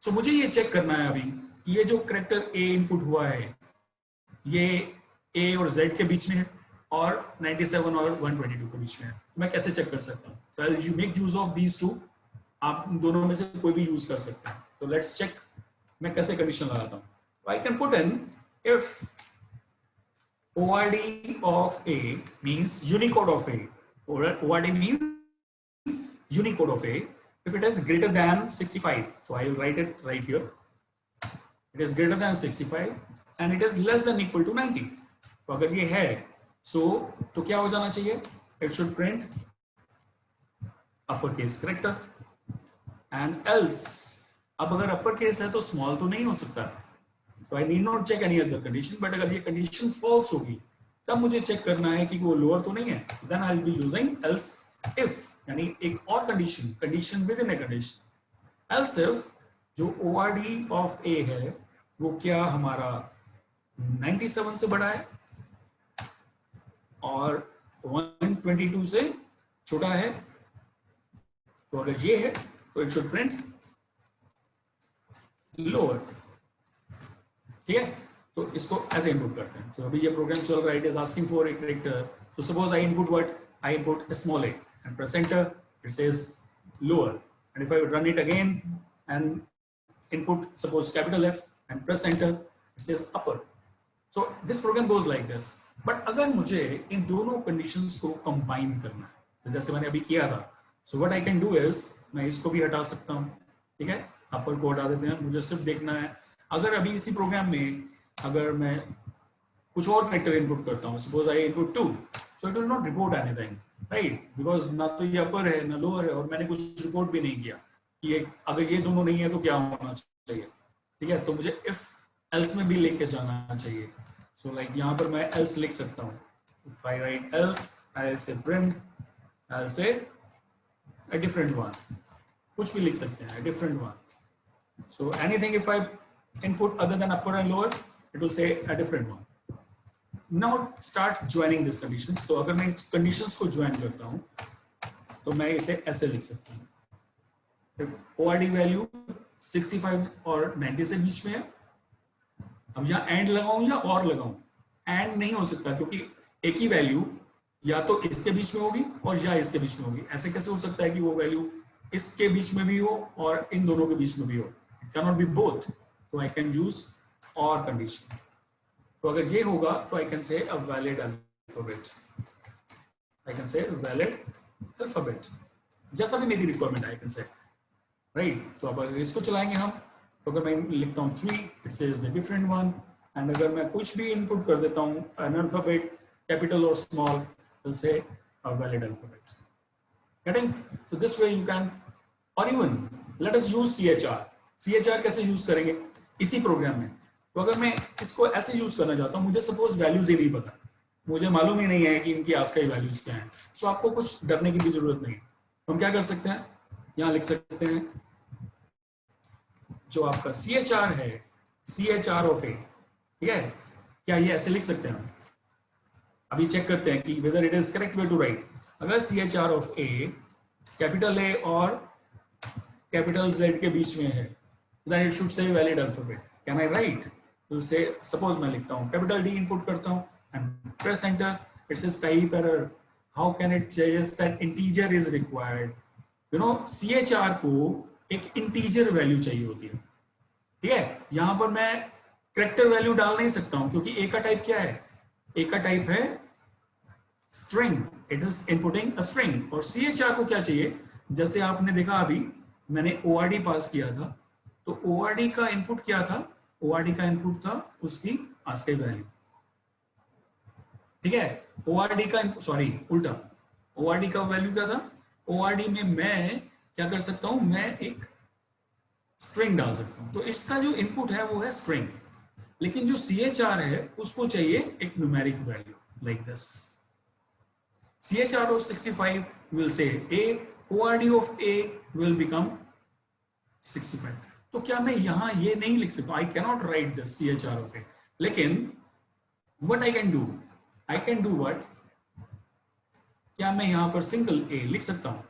So मुझे ये check करना है अभी कि ये जो character A input हुआ है ये A और Z के बीच में है और 97 और 122 के बीच में है. मैं कैसे चेक कर सकता हूँ? So I'll make use of these two. आप दोनों में से कोई भी यूज कर सकते हैं. So let's check. मैं कैसे कंडीशन लगाता हूँ? I can put in if ORD of A means Unicode of A. ORD means Unicode of A. If it is greater than 65, so I will write it right here. It is greater than 65 and it is less than equal to 90. तो अगर ये है, तो क्या हो जाना चाहिए? It should print uppercase character. And else, अब अगर uppercase है तो small तो नहीं हो सकता. So I need not check any other condition. But अगर ये condition false होगी, तब मुझे check करना है कि वो lower तो नहीं है. Then I will be using else if, यानी एक और condition within a condition. Else if जो ORD of A है वो क्या हमारा 97 से बड़ा है और 122 से छोटा है, तो अगर ये है तो it should print lower. ठीक है, तो इसको ऐसे इनपुट करते हैं. तो अभी ये प्रोग्राम चल रहा है, it is asking for a character. So suppose I input what, I input small a and press enter, it says lower. And if I run it again and input suppose capital F and press enter, it says upper. So this program goes like this. But अगर मुझे इन दोनों conditions को combine करना है, तो जैसे मैंने अभी किया था, so what I can do is मैं इसको भी हटा सकता हूँ. ठीक है, upper को हटा देते हैं. मुझे सिर्फ देखना है अगर अभी इसी प्रोग्राम में अगर मैं कुछ और कैरेक्टर इनपुट करता हूँ, suppose I input 2, so it will not report anything, right? Because ना तो ये अपर है ना लोअर है और मैंने कुछ रिपोर्ट भी नहीं किया कि अगर ये दोनों नहीं है तो क्या होना चाहिए. ठीक है, तो मुझे इफ एल्स में भी लेके जाना चाहिए. सो लाइक यहाँ पर मैं एल्स लिख सकता हूँ. इफ आई राइट एल्स, आई से प्रिंट, आई से अ डिफरेंट वन, कुछ भी लिख सकते हैं, different one. So anything if I input other than upper and lower, it will say a different one. Now start joining these conditions. तो अगर मैं इस conditions को join करता हूँ तो मैं इसे ऐसे लिख सकता हूँ. If ORD value 65 और 90 से बीच में है, अब यहाँ and लगाऊं या और लगाऊं? And नहीं हो सकता क्योंकि एक ही वैल्यू या तो इसके बीच में होगी और या इसके बीच में होगी. ऐसे कैसे हो सकता है कि वो वैल्यू इसके बीच में भी हो और इन दोनों के बीच में भी हो? It cannot be both. तो I can use or condition. तो अगर ये होगा तो I can say a valid alphabet. I can say valid alphabet. जैसा भी मेरी रिक्वायरमेंट है I can say. Right? तो अब अगर इसको चलाएंगे हम, तो अगर मैं लिखता हूँ 3, it says a different one. And अगर मैं कुछ भी इनपुट कर देता हूँ an alphabet, capital or small, will say a valid alphabet. Getting? So this way you can, or even let us use CHR. CHR कैसे यूज करेंगे इसी प्रोग्राम में? तो अगर मैं इसको ऐसे यूज करना चाहता हूँ, मुझे सपोज वैल्यूज ही नहीं पता, मुझे मालूम ही नहीं है कि इनकी ASCII वैल्यूज क्या हैं, सो आपको कुछ डरने की भी जरूरत नहीं है. तो हम क्या कर सकते हैं, यहाँ लिख सकते हैं जो आपका CHR है, CHR of A. ठीक है, क्या ये ऐसे लिख सकते हैं हम? अभी चेक करते हैं कि whether it is correct way to write. अगर CHR of A capital A और कैपिटल Z के बीच में है, then it should say valid alphabet. Can I write? To say, suppose मैं लिखता हूँ capital D input करता हूँ and press enter, it says type error. How can it suggest that integer is required? You know, CHR को एक integer value चाहिए होती है. ठीक है, यहाँ पर मैं character value डाल नहीं सकता हूँ क्योंकि A का टाइप क्या है? A का टाइप है string. It is inputting a string. और CHR को क्या चाहिए? जैसे आपने देखा अभी मैंने ORD पास किया था, तो ORD का इनपुट क्या था? ORD का इनपुट था उसकी ASCII वैल्यू. ठीक है। ORD का सॉरी उल्टा, ORD का वैल्यू क्या था, ORD में मैं क्या कर सकता हूं, मैं एक स्ट्रिंग डाल सकता हूं, तो इसका जो इनपुट है वो है स्ट्रिंग, लेकिन जो CHR है उसको चाहिए एक numeric value like this. CHR of 65 will say A, ORD of A will become 65। तो क्या मैं यहां ये नहीं लिख सकता, I cannot write the CHR of A, लेकिन what I can do, I can do what, क्या मैं यहां पर सिंगल A लिख सकता हूं,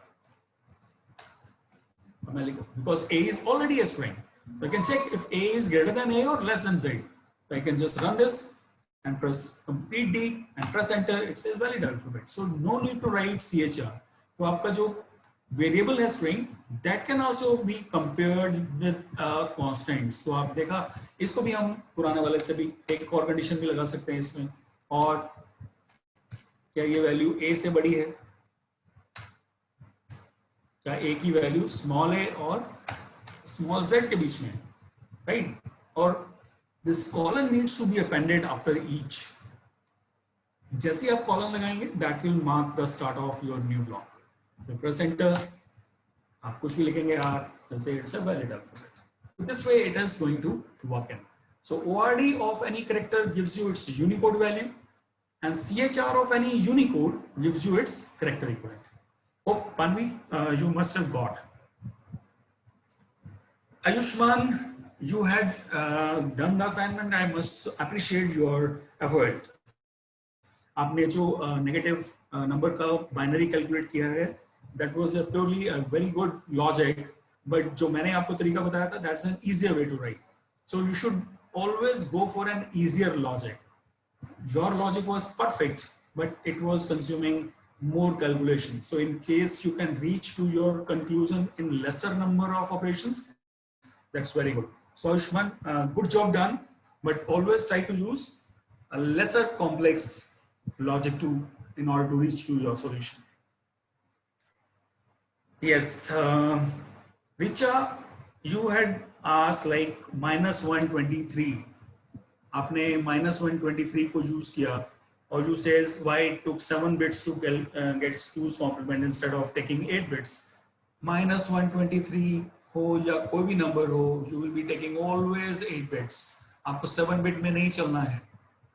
मैं लिखूं because A is already a string, so I can check if A is greater than A or less than Z, so I can just run this and press complete D and press enter, it says valid alphabet, so no need to write CHR। तो आपका जो variable है string, that can also be compared with constants. तो आप देखा, इसको भी हम पुराने वाले से भी एक और कंडीशन भी लगा सकते हैं इसमें, और क्या ये वैल्यू A से बड़ी है, क्या A की वैल्यू स्मॉल a और स्मॉल z के बीच में, राइट, और this colon needs to be appended after each. जैसे आप कॉलन लगाएंगे that will mark the start of your new block. Press enter, आप कुछ भी लिखेंगे R, जैसे it's a valid alphabet. This way it is going to work in. So ORD of any character gives you its Unicode value, and CHR of any Unicode gives you its character equivalent. Hope Panvi, you must have got. Ayushman, you had done the assignment. I must appreciate your effort. आपने जो negative number का binary calculate किया है, that was purely a very good logic, but जो मैंने आपको तरीका बताया था that's an easier way to write. So you should always go for an easier logic. Your logic was perfect, but it was consuming more calculations. So in case you can reach to your conclusion in lesser number of operations, that's very good. So Ayushman, good job done, but always try to use a lesser complex logic in order to reach to your solution. Yes, Richa, you had asked like -123, आपने -123 को use किया, और you says why it took 7 bits to get 2's complement instead of taking 8 bits. -123 हो या कोई भी number हो, you will be taking always 8 bits. आपको 7 बिट में नहीं चलना है,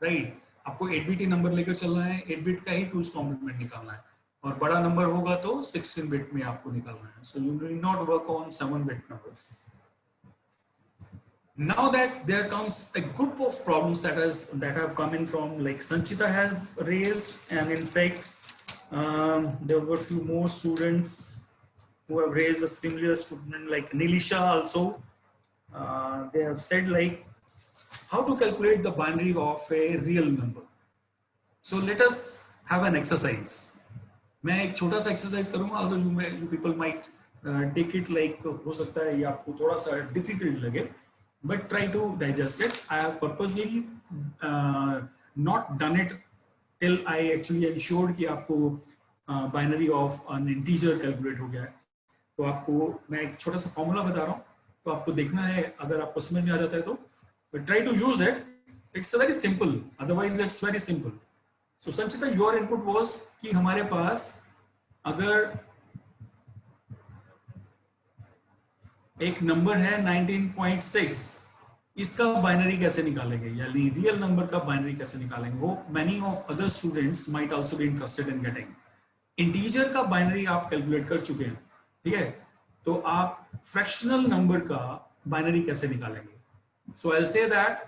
राइट, आपको 8 बिट ही नंबर लेकर चलना है, 8 बिट का ही 2's complement निकालना है, और बड़ा नंबर होगा तो 16 बिट में आपको निकालना है। So you will not work on 7 bit numbers. Now that there comes a group of problems that have come in from, like Sanchita has raised, and in fact there were few more students who have raised a similar student, like Nilisha also. They have said like how to calculate the binary of a real number. So let us have an exercise. मैं एक छोटा सा exercise करूंगा, although you people might take it like हो सकता है ये आपको थोड़ा सा डिफिकल्ट लगे, but try to digest it. I have purposely not done it till I actually ensured कि आपको binary of an integer calculate हो गया है। तो आपको मैं एक छोटा सा फॉर्मूला बता रहा हूँ, तो आपको देखना है, अगर आपको समझ में आ जाता है तो, but try to use it. It's very simple, otherwise it's very simple. So Sanchita, your input was कि हमारे पास अगर एक नंबर है 19.6, इसका बाइनरी कैसे निकालेंगे, यानी रियल नंबर का बाइनरी कैसे निकालेंगे, वो many of other students might also be interested in getting. Integer का बाइनरी आप कैलकुलेट कर चुके हैं, ठीक है, तो आप फ्रैक्शनल नंबर का बाइनरी कैसे निकालेंगे? So I will say that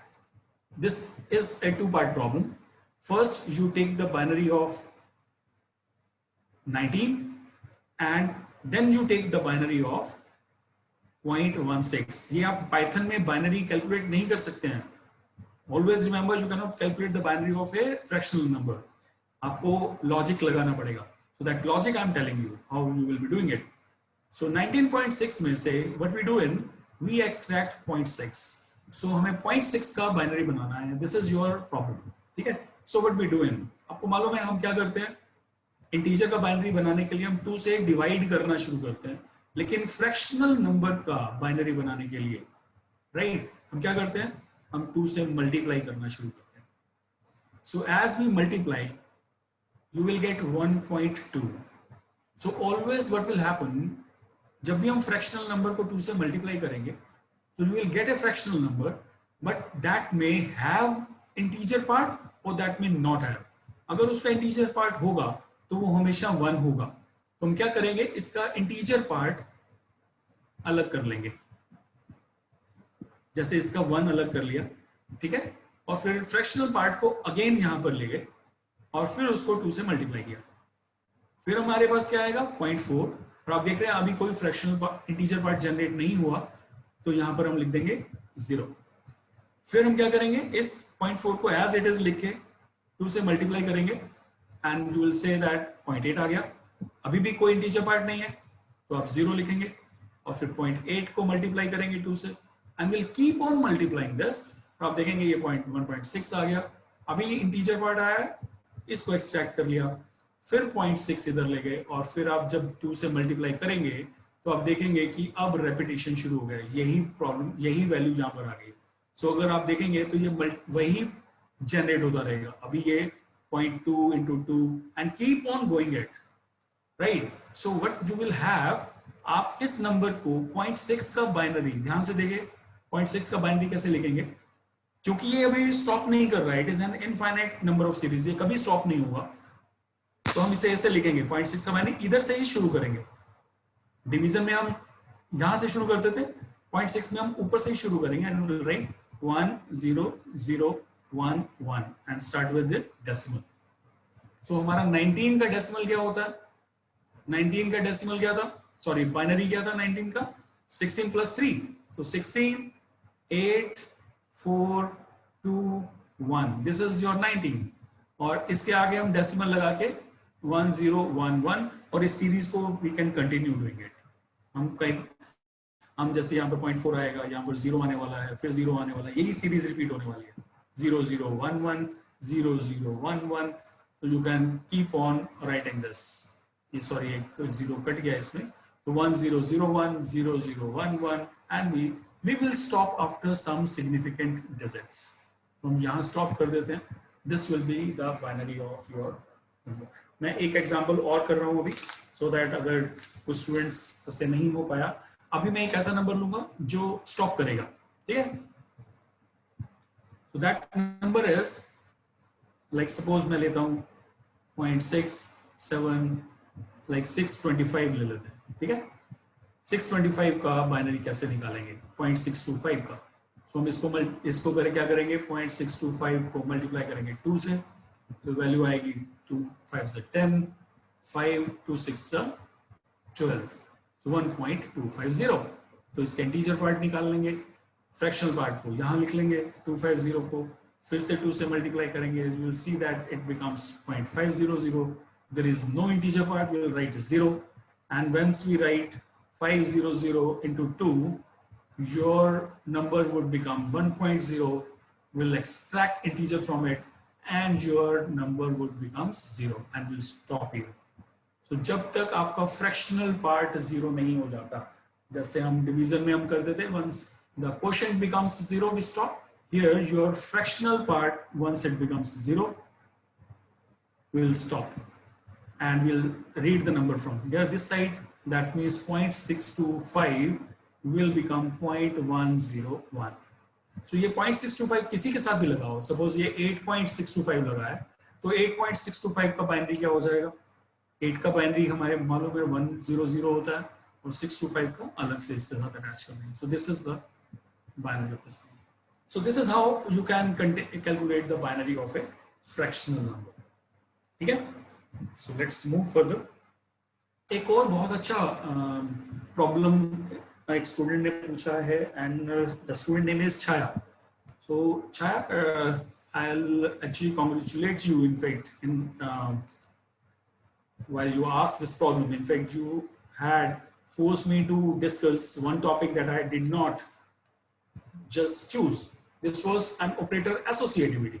this is a two-part problem. First, you take the binary of 19 and then you take the binary of 0.16. ये आप पाइथन में बाइनरी कैलकुलेट नहीं कर सकते हैं। Always remember, you cannot calculate the binary of a fractional number. आपको logic लगाना पड़ेगा. So that logic I'm telling you how you will be doing it. So 19.6 में से what we do in, we extract 0.6. So हमें 0.6 का binary बनाना है. This is your problem. ठीक है? So what we do in, आपको मालूम है हम क्या करते हैं? इंटीजर का बाइनरी बनाने के लिए हम 2 से डिवाइड करना शुरू करते हैं, लेकिन फ्रैक्शनल नंबर का बाइनरी बनाने के लिए, राइट, हम क्या करते हैं? हम 2 से मल्टीप्लाई करना शुरू करते हैं। So as we multiply, you will get 1.2. So always what will happen, जब भी हम फ्रैक्शनल नंबर को 2 से मल्टीप्लाई करेंगे तो you will get a fractional number, but that may have integer part or that may not have. अगर उसका integer part होगा तो वो हमेशा 1 होगा. तो हम क्या करेंगे, इसका integer part अलग कर लेंगे. जैसे इसका 1 अलग कर लिया, ठीक है, और फिर फ्रैक्शनल पार्ट को अगेन यहां पर ले गए और फिर उसको 2 से मल्टीप्लाई किया. फिर हमारे पास क्या आएगा 0.4. और आप देख रहे हैं अभी कोई फ्रैक्शनल इंटीजर पार्ट जनरेट नहीं हुआ, तो यहां पर हम लिख देंगे 0. फिर हम क्या करेंगे, इस 0.4 को एज इट इज लिख के 2 से मल्टीप्लाई करेंगे and you will say that 0.8 आ गया. अभी भी कोई इंटीजर पार्ट नहीं है तो आप 0 लिखेंगे और फिर 0.8 को मल्टीप्लाई करेंगे 2 से and will keep on multiplying this. तो आप देखेंगे ये 1.6 आ गया. अभी इंटीजर पार्ट आया है, इसको एक्सट्रैक्ट कर लिया, फिर 0.6 इधर ले गए और फिर आप जब 2 से मल्टीप्लाई करेंगे तो आप देखेंगे कि अब रेपिटेशन शुरू हो गया. यही प्रॉब्लम, यही वैल्यू यहाँ पर आ गई. सो अगर आप देखेंगे तो ये वही जनरेट होता रहेगा. अभी ये 0.2 into 2 and keep on going it, right? So what you will have, आप इस नंबर को 0.6 का बाइनरी, ध्यान से देखिए 0.6 का बाइनरी कैसे लिखेंगे, क्योंकि ये अभी स्टॉप नहीं कर रहा है. It is an infinite number of series, ये कभी स्टॉप नहीं होगा. तो हम इसे ऐसे लिखेंगे 0.6 का बाइनरी, इधर से ही शुरू करेंगे. डिवीजन में हम यहां से शुरू करते थे, 0.6 में हम ऊपर से ही शुरू करेंगे and will write 1 0 0 1 1 and start with the decimal. So हमारा 19 का डेसिमल क्या होता है, 19 का डेसिमल क्या था, सॉरी बाइनरी क्या था 19 का, 16 plus 3. So 16 8 4 2 1, this is your 19. और इसके आगे हम डेसिमल लगा के 1 0 1 1 और इस सीरीज को we can continue doing it. हम जैसे यहाँ पर 0.4 आएगा, यहाँ पर 0 आने वाला है, फिर 0 आने वाला है, यही सीरीज रिपीट होने वाली है. 0 0 1 1 0 0 1 1. तो you can keep on writing this. ये सॉरी एक 0 कट गया इसमें. तो 1 0 0 1 0 0 1 1 and we will stop after some significant digits. तो हम यहाँ स्टॉप कर देते हैं. This will be the binary of your number. मैं एक एग्जांपल और कर रहा हूँ अभी, so that अगर कुछ स्टूडेंट्स से नहीं हो पाया, अभी मैं एक ऐसा नंबर लूंगा जो स्टॉप करेगा, ठीक है. So that number is like suppose मैं लेता हूँ 0.67 like 625 ले लेते हैं, ठीक है. 625 का बाइनरी कैसे निकालेंगे, 0.625 का. सो हम इसको क्या करेंगे, 0.625 को मल्टीप्लाई करेंगे 2 से, तो वैल्यू आएगी 2 5 से 10, 5 2 6 से 12, so 1.250. तो इसका इंटीजर पार्ट निकाल लेंगे, फ्रैक्शनल पार्ट को यहाँ लिख लेंगे 250 को, फिर से 2 से मल्टीप्लाई करेंगे, you will see that it becomes 0.500. There is no integer part, we will write 0, and once we write 500 into 2, your number would become 1.0. We'll extract integer from it and your number would become 0 and we'll stop here. So जब तक आपका fractional part 0 नहीं हो जाता, जैसे हम division में हम करते थे, once the quotient becomes 0 we stop. Here your fractional part, once it becomes 0, we'll stop and we'll read the number from here this side. That means 0.625 will become 0.101. So ये 0.625 किसी के साथ भी लगाओ, सपोज ये 8.625 लगा है, तो 8.625 का बाइनरी क्या हो जाएगा, 8 का बाइनरी हमारे मालूम है 100 होता है और 625 का अलग से इसके साथ अटैच कर देंगे. So this is the binary of this thing. So this is how you can calculate the binary of a fractional number. ठीक है. So let's move further. एक और बहुत अच्छा प्रॉब्लम एक स्टूडेंट ने पूछा है and the student name is Chhaya. So Chhaya, I'll actually congratulate you. In fact, while you asked this problem, in fact, you had forced me to discuss one topic that I did not just choose. This was an operator associativity.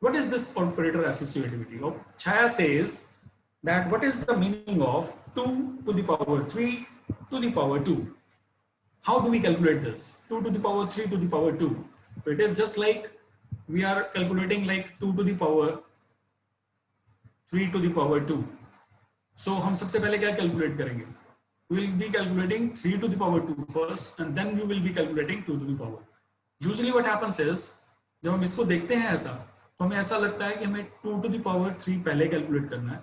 What is this operator associativity? Chaya says that what is the meaning of 2 to the power 3 to the power 2? How do we calculate this? 2 to the power 3 to the power 2. So it is just like we are calculating like 2 to the power 3 to the power 2. So हम सबसे पहले क्या calculate करेंगे? We will be calculating 3 to the power 2 first, and then we will be calculating 2 to the power. Usually what happens is, जब हम इसको देखते हैं ऐसा, तो हमें ऐसा लगता है कि हमें 2 to the power 3 पहले calculate करना है,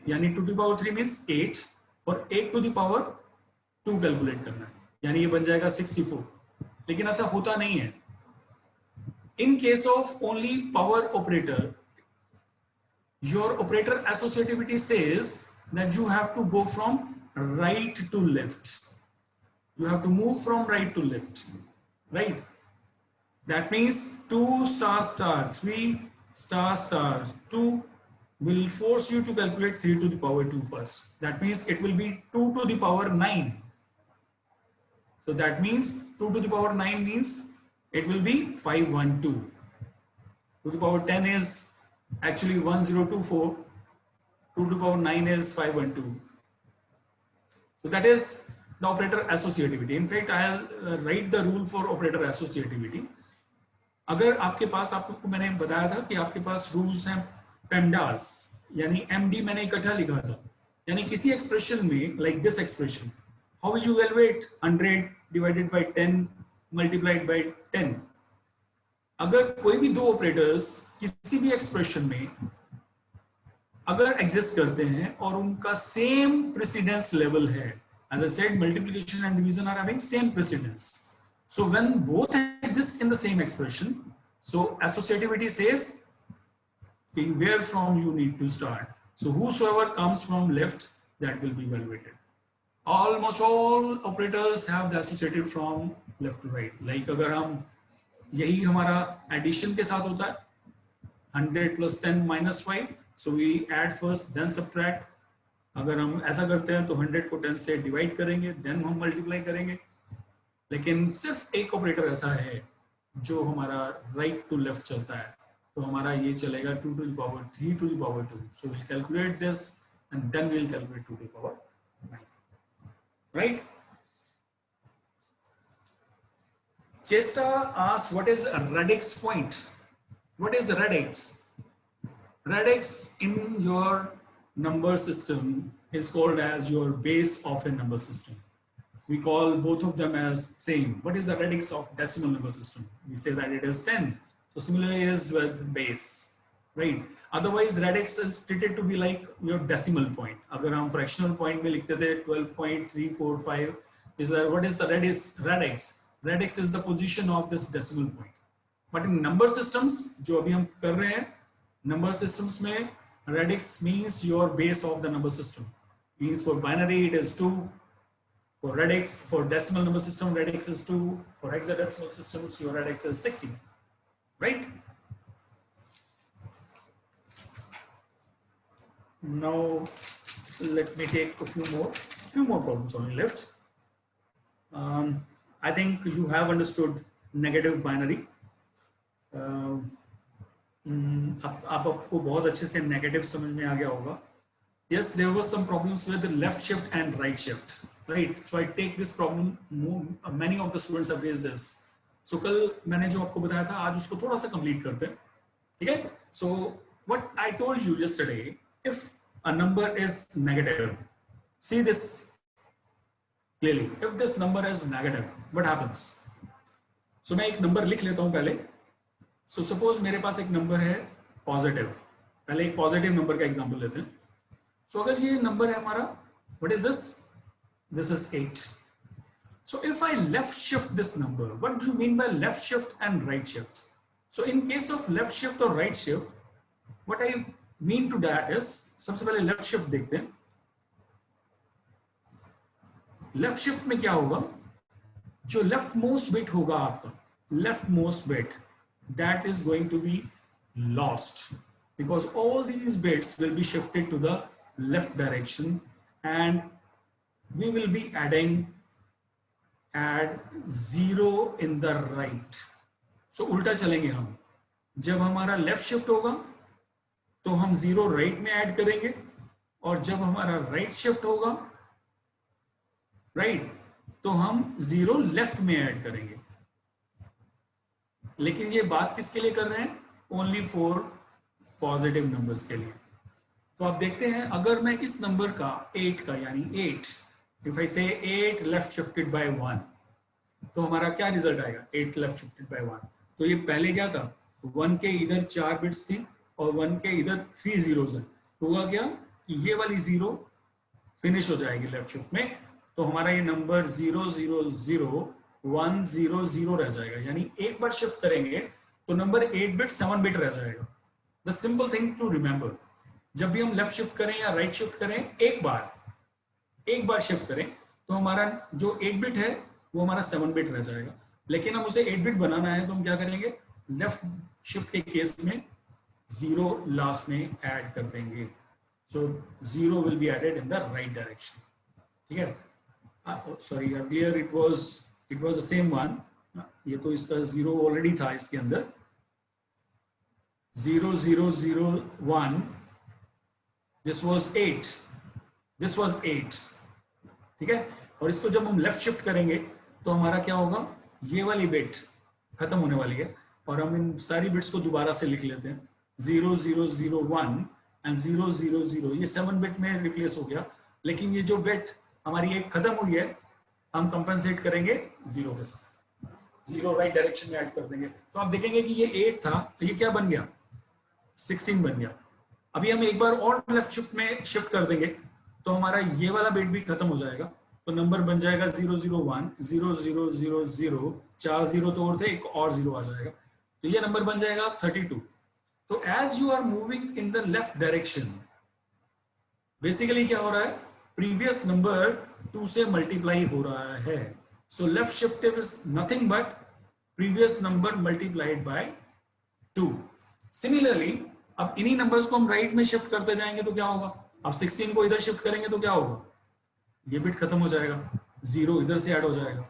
यानी 2 to the power 3 means 8, और 8 to the power 2 calculate करना है, यानी ये बन जाएगा 64. लेकिन ऐसा होता नहीं है. In case of only power operator, your operator associativity says that you have to go from right to left. You have to move from right to left, right? That means 2 star star 3 star star 2 will force you to calculate 3 to the power 2 first. That means it will be 2 to the power 9. So that means 2 to the power 9 means it will be 512. To the power 10 is actually 1024. 2 to the power 9 is 512. So that is the operator associativity. In fact, I'll write the rule for operator associativity. अगर आपके पास, आपको मैंने बताया था कि आपके पास rules हैं PEMDAS, यानी MD मैंने इकट्ठा लिखा था, यानी किसी एक्सप्रेशन में like this expression, how will you evaluate 100 divided by 10 multiplied by 10? अगर कोई भी दो ऑपरेटर्स किसी भी एक्सप्रेशन में अगर एग्जिस्ट करते हैं और उनका सेम प्रेसिडेंस लेवल है, as I said, multiplication and division are having same precedence. So when both exist in the same expression, so associativity says where from you need to start. So whosoever comes from left, that will be evaluated. Almost all operators have the associated from left to right. Like अगर हम यही हमारा addition के साथ होता है, 100 plus 10 minus 5, so we add first then subtract. अगर हम ऐसा करते हैं तो 100 को 10 से डिवाइड करेंगे, then हम मल्टीप्लाई करेंगे. लेकिन सिर्फ एक ऑपरेटर ऐसा है जो हमारा राइट टू लेफ्ट चलता है, तो हमारा ये चलेगा 2 to the power 3 to the power 2. So we'll calculate this and then we'll calculate 2 to the power 9. Right? Chesta asks, what is a radix point? What is a radix? Radix in your number system is called as your base of a number system. We call both of them as same. What is the radix of decimal number system? We say that it is 10. So similarly is with base, right? Otherwise radix is treated to be like your decimal point. अगर हम fractional point में लिखते थे 12.345, is that what is the radix? Radix is the position of this decimal point. But in number systems, जो अभी हम कर रहे हैं, number systems में radix means your base of the number system. Means for binary it is 2. For radix, for decimal number system, radix is 2. For hexadecimal systems, your radix is 60. Right? Now, let me take a few more problems only left. I think you have understood negative binary. आपको बहुत अच्छे से negative समझ में आ गया होगा. Yes, there was some problems with the left shift and right shift, right? So I take this problem. Many of the students have raised this. So कल मैंने जो आपको बताया था, आज उसको थोड़ा सा complete करते हैं, ठीक है? So what I told you yesterday, if a number is negative, see this clearly. If this number is negative, what happens? So मैं एक number लिख लेता हूँ पहले. So suppose मेरे पास एक number है positive. पहले एक positive number का example लेते हैं. So अगर ये number है हमारा, what is this? This is 8. So if I left shift this number, what do you mean by left shift and right shift? So in case of left shift or right shift, what I mean to that is, सबसे पहले left shift देखते हैं. Left shift में क्या होगा? जो leftmost bit होगा आपका, leftmost bit, that is going to be lost because all these bits will be shifted to the left direction and we will be add 0 in the right. So उल्टा चलेंगे हम. जब हमारा left shift होगा तो हम 0 right में add करेंगे और जब हमारा right shift होगा, right, तो हम 0 left में add करेंगे. लेकिन ये बात किसके लिए कर रहे हैं? ओनली फॉर पॉजिटिव नंबर्स के लिए। तो आप देखते हैं अगर मैं इस नंबर का 8 का यानी 8, इफ आई से 8 लेफ्ट शिफ्टेड बाय 1, तो हमारा क्या रिजल्ट आएगा? 8 लेफ्ट शिफ्टेड बाय 1। तो ये पहले क्या था? 1 के इधर 4 बिट्स थी और 1 के इधर 3 जीरोस है। तो हुआ क्या कि ये वाली 0 फिनिश हो जाएगी लेफ्ट शिफ्ट में, तो हमारा ये नंबर 0 0 0 1 0 0 रह जाएगा। यानी एक बार शिफ्ट करेंगे तो नंबर 8 बिट 7 बिट रह जाएगा। The simple thing to remember, जब भी हम लेफ्ट शिफ्ट करें या राइट शिफ्ट करें, एक बार शिफ्ट करें तो हमारा जो 8 बिट है वो हमारा 7 बिट रह जाएगा। लेकिन हम उसे 8 बिट बनाना है तो हम क्या करेंगे? लेफ्ट शिफ्ट के केस में 0 लास्ट में ऐड कर देंगे। So 0 will be added in the right direction. ठीक है, sorry earlier it was the same one. ये तो इसका 0 ऑलरेडी था इसके अंदर। 0 0 0 1, दिस वाज 8, दिस वाज 8। ठीक है, और इसको जब हम लेफ्ट शिफ्ट करेंगे तो हमारा क्या होगा? ये वाली बिट खत्म होने वाली है और हम इन सारी बिट्स को दोबारा से लिख लेते हैं। 0 0 0 1 एंड 0 0 0, ये 7 बिट में रिप्लेस हो गया। लेकिन ये जो बिट हमारी एक खत्म हुई है, हम कंपनसेट करेंगे 0 के साथ, 0 राइट डायरेक्शन में ऐड कर देंगे। तो आप देखेंगे कि ये 8 था तो ये क्या बन गया? 16 बन गया। अभी हम एक बार और लेफ्ट शिफ्ट में शिफ्ट कर देंगे तो हमारा ये वाला बिट भी खत्म हो जाएगा। तो नंबर बन जाएगा 0 0 1 0 0 0 0, 4 0 तो और थे, एक और 0 आ जाएगा, तो ये नंबर बन जाएगा 32। तो as you are moving in the left direction, basically क्या हो रहा है? प्रीवियस नंबर 2 से मल्टीप्लाई हो रहा है। So left shift is nothing but previous number multiplied by 2। Similarly अब इन्हीं नंबर्स को हम राइट में शिफ्ट करते जाएंगे तो क्या होगा? अब 16 को इधर शिफ्ट करेंगे तो क्या होगा? ये बिट खत्म हो जाएगा, 0 इधर से ऐड हो जाएगा।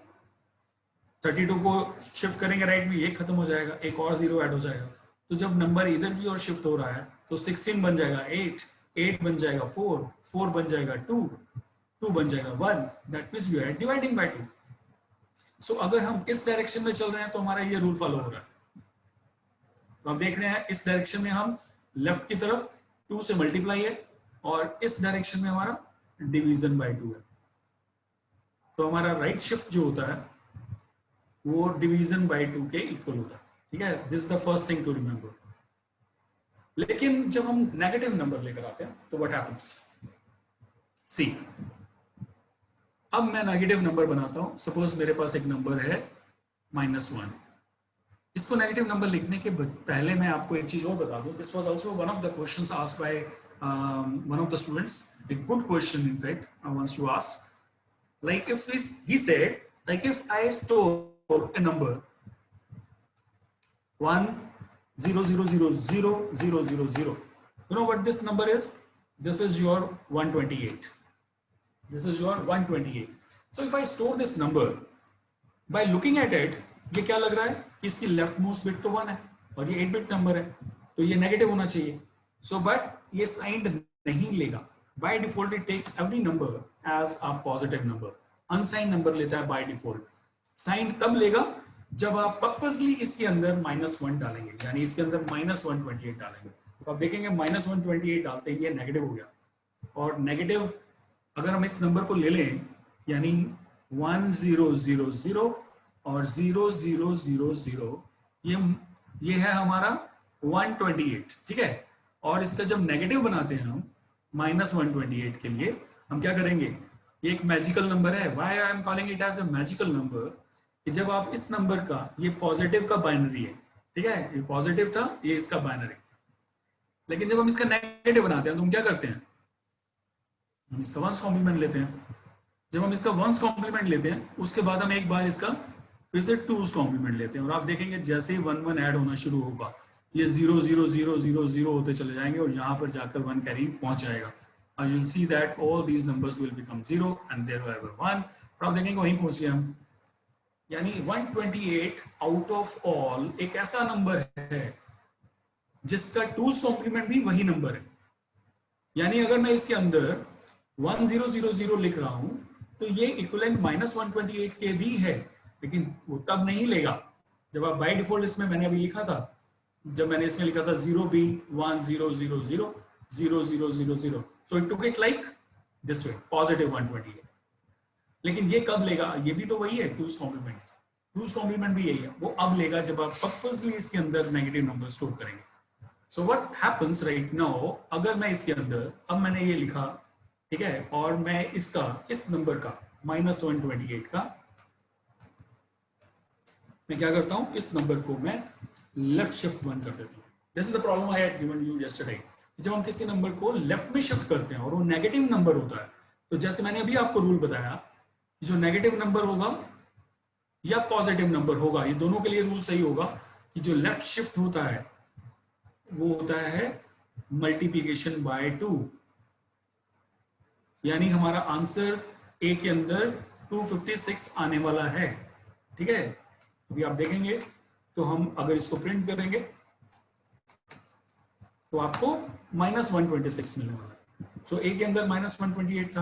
32 को शिफ्ट करेंगे राइट में, ये खत्म हो जाएगा, एक और 0 ऐड हो जाएगा। तो जब नंबर इधर की ओर शिफ्ट हो रहा है तो 16 बन जाएगा 8, 8 बन जाएगा 4, 4 बन जाएगा 2, 2 बन जाएगा 1। That means we are dividing by 2। So अगर हम इस डायरेक्शन में चल रहे हैं तो हमारा ये रूल फॉलो हो रहा है। तो आप देख रहे हैं इस डायरेक्शन में हम लेफ्ट की तरफ 2 से मल्टीप्लाई है और इस डायरेक्शन में हमारा डिवीजन बाय 2 है। तो हमारा राइट शिफ्ट जो होता है वो डिवीजन बाय 2 के इक्वल होता है। ठीक है, this is the first thing to remember. लेकिन जब हम नेगेटिव नंबर लेकर आते हैं तो व्हाट हैपेंस? सी, अब मैं नेगेटिव नंबर बनाता हूं। सपोज मेरे पास एक नंबर है -1। इसको नेगेटिव नंबर लिखने के पहले मैं आपको एक चीज और बता दूं। This was also one of the questions asked by one of the students, a good question in fact, once you asked, like if he said, like if I store a number 1 0 0 0 0 0 0 0, you know what this number is? This is your 128. This is your 128. So if I store this number, by looking at it, ये क्या लग रहा है कि इसकी left most bit तो 1 है और ये 8 बिट नंबर है, तो ये नेगेटिव होना चाहिए। सो बट ये साइंड नहीं लेगा। By default it takes every number as a positive number, unsigned number लेता है बाय डिफॉल्ट। साइंड तब लेगा जब आप पर्पसली इसके अंदर -1 डालेंगे, यानी इसके अंदर -128 डालेंगे। तो आप देखेंगे -128 डालते ही ये नेगेटिव हो गया। और नेगेटिव अगर हम इस नंबर को ले लें, यानी 1 0 0 0 और 0 0 0 0, ये है हमारा 128। ठीक है, और इसका जब नेगेटिव बनाते हैं हम -128 के लिए, हम क्या करेंगे? ये एक मैजिकल नंबर है। Why I am calling it as a magical number, कि जब आप इस नंबर का, ये पॉजिटिव का बाइनरी है, ठीक है, ये पॉजिटिव था, ये इसका बाइनरी, लेकिन जब हम इसका नेगेटिव बनाते हैं तो हम क्या करते हैं? हम इसका वंस कॉम्प्लीमेंट लेते हैं। जब हम इसका वंस कॉम्प्लीमेंट लेते हैं उसके बाद हम एक बार इसका फिर से 2's कॉम्प्लीमेंट लेते हैं, और आप देखेंगे जैसे ही 1 1 ऐड होना शुरू होगा, ये 0 0 0 0 0 होते चले जाएंगे और यहाँ पर जाकर 1 कैरी पहुंच जाएगा। और you'll see that all these numbers will become 0 and there will be 1। और आप देखेंगे वहीं पहुंच गए हम, यानी 128 आउट ऑफ ऑल एक ऐसा नंबर है जिसका 2's कॉम्प्लीमेंट भी वही नंबर है। यानी अगर मैं इसके अंदर 1 0 0 0 लिख रहा हूं तो ये इक्विवेलेंट -128 के भी है, लेकिन वो तब नहीं लेगा जब आप बाय डिफॉल्ट इसमें मैंने अभी लिखा था, जब मैंने इसमें लिखा था 0B 1 0 0 0 0 0 0 0, so it took it like this way, positive 128. लेकिन ये कब लेगा, ये भी तो वही है टूज कॉम्प्लीमेंट, टूज कॉम्प्लीमेंट भी यही है, वो अब लेगा जब आप पर्पसली इसके अंदर नेगेटिव नंबर स्टोर करेंगे। So what happens right now, अगर मैं इसके अंदर अब मैंने ये लिखा, ठीक है, और मैं इसका इस नंबर का -128 का मैं क्या करता हूं, इस नंबर को मैं लेफ्ट शिफ्ट 1 कर देता हूं। This is the problem I had given you yesterday. जब हम किसी नंबर को लेफ्ट में शिफ्ट करते हैं और वो नेगेटिव नंबर होता है, तो जैसे मैंने अभी आपको रूल बताया, जो नेगेटिव नंबर होगा या पॉजिटिव नंबर होगा, ये दोनों के लिए रूल सही होगा कि जो लेफ्ट शिफ्ट होता है वो होता है मल्टीप्लीकेशन बाय 2, यानी हमारा आंसर ए के अंदर 256 आने वाला है। ठीक है, अभी आप देखेंगे तो हम अगर इसको प्रिंट करेंगे तो आपको -126 मिलने वाला है। सो ए के अंदर -128 था,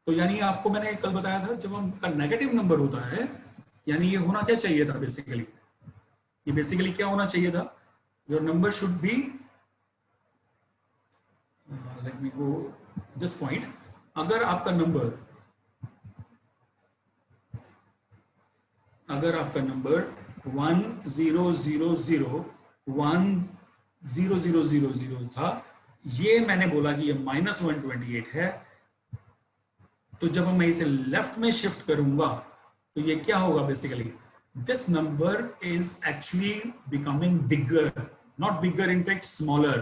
तो यानी आपको मैंने कल बताया था जब हमका नेगेटिव नंबर होता है, यानी ये होना क्या चाहिए था बेसिकली, ये बेसिकली क्या होना चाहिए था, your number should be, let me go this point, अगर आपका नंबर 100010000 था, ये मैंने बोला कि ये -128 है, तो जब मैं इसे लेफ्ट में शिफ्ट करूंगा तो ये क्या होगा, basically this number is actually becoming bigger, not bigger, in fact smaller,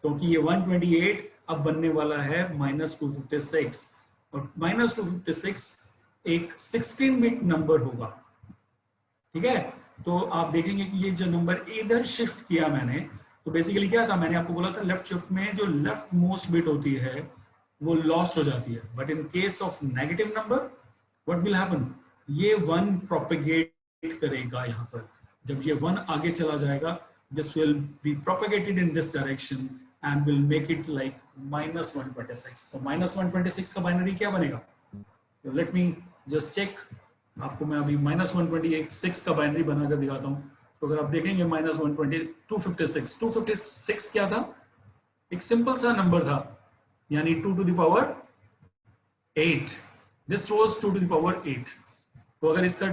क्योंकि ये 128 अब बनने वाला है -256, और -256 एक 16 बिट नंबर होगा। ठीक है, तो आप देखेंगे कि ये जो नंबर इधर शिफ्ट किया मैंने, तो बेसिकली क्या था, मैंने आपको बोला था लेफ्ट शिफ्ट में जो लेफ्ट मोस्ट बिट होती है वो लॉस्ट हो जाती है, but in case of negative number what will happen, ये 1 प्रोपेगेट करेगा यहाँ पर, जब ये 1 आगे चला जाएगा, this will be propagated in this direction and will make it like -126। तो -126 का बाइनरी क्या बनेगा, लेट मी जस्ट चेक, आपको मैं अभी -126 का बाइनरी बनाकर दिखाता हूँ। तो अगर आप देखेंगे -256 क्या था, एक सिंपल सा नंबर था, यानी 2 to the power 8, this was 2 to the power 8। तो अगर इसका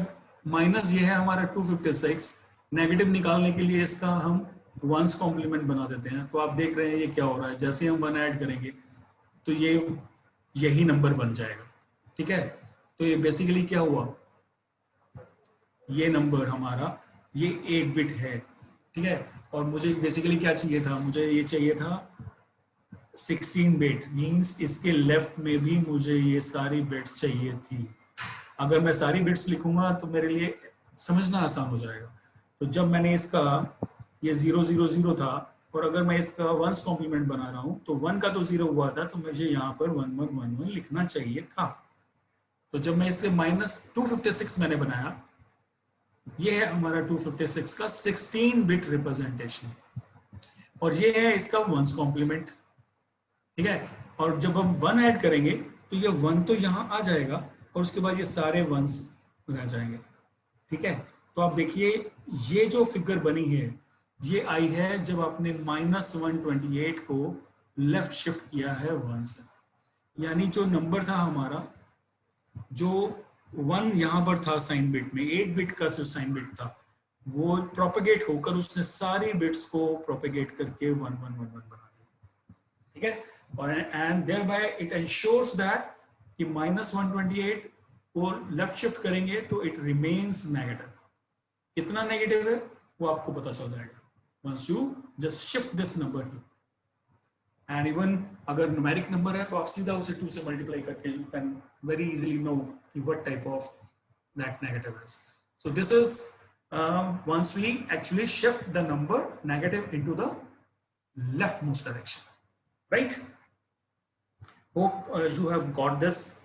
माइनस ये है हमारा 256, नेगेटिव निकालने के लिए इसका हम 1's कॉम्प्लीमेंट बना देते हैं, तो आप देख रहे हैं ये क्या हो रहा है, जैसे हम 1 ऐड करेंगे तो ये यही नंबर बन जाएगा। ठीक है, तो ये बेसिकली क्या हुआ, ये नंबर हमारा ये 8 बिट है। ठीक है, और मुझे बेसिकली क्या चाहिए था, मुझे ये चाहिए था 16 बिट, मींस इसके लेफ्ट में भी मुझे ये सारी बिट्स चाहिए थी। अगर मैं सारी बिट्स लिखूंगा तो मेरे लिए समझना आसान हो जाएगा। तो जब मैंने इसका ये 0 0 0 था, और अगर मैं इसका 1's कॉम्प्लीमेंट बना रहा हूं, तो 1 का तो 0 हुआ था, तो मुझे यहाँ पर 1 1 1 1 लिखना चाहिए था। तो जब मैं इससे -256 मैंने बनाया, ये है हमारा 256 का 16 बिट रिप्रेजेंटेशन, और ये है इसका 1's कॉम्प्लीमेंट। ठीक है, और जब हम 1 ऐड करेंगे तो ये 1 तो यहाँ आ जाएगा, और उसके बाद ये सारे 1's रह जाएंगे। ठीक है, तो आप देखिए ये जो फिगर बनी है ये आई है जब आपने -128 को लेफ्ट शिफ्ट किया है 1 से, यानी जो नंबर था हमारा, जो 1 यहाँ पर था साइन बिट में, 8 बिट का जो साइन बिट था, वो प्रोपेगेट होकर उसने सारी बिट्स को प्रोपेगेट करके 1 1 1 1 बना दिया। ठीक है, और and thereby it ensures that कि -128 को लेफ्ट शिफ्ट करेंगे तो इट रिमेन्स नेगेटिव। कितना नेगेटिव है वो आपको पता चल जाएगा once you just shift this number here. And even अगर न्यूमेरिक नंबर है तो आप सीधा उसे 2 से मल्टीप्लाई करके you can very easily know कि what type of that negative is. So this is once we actually shift the number negative into the leftmost direction, right? Hope you have got this.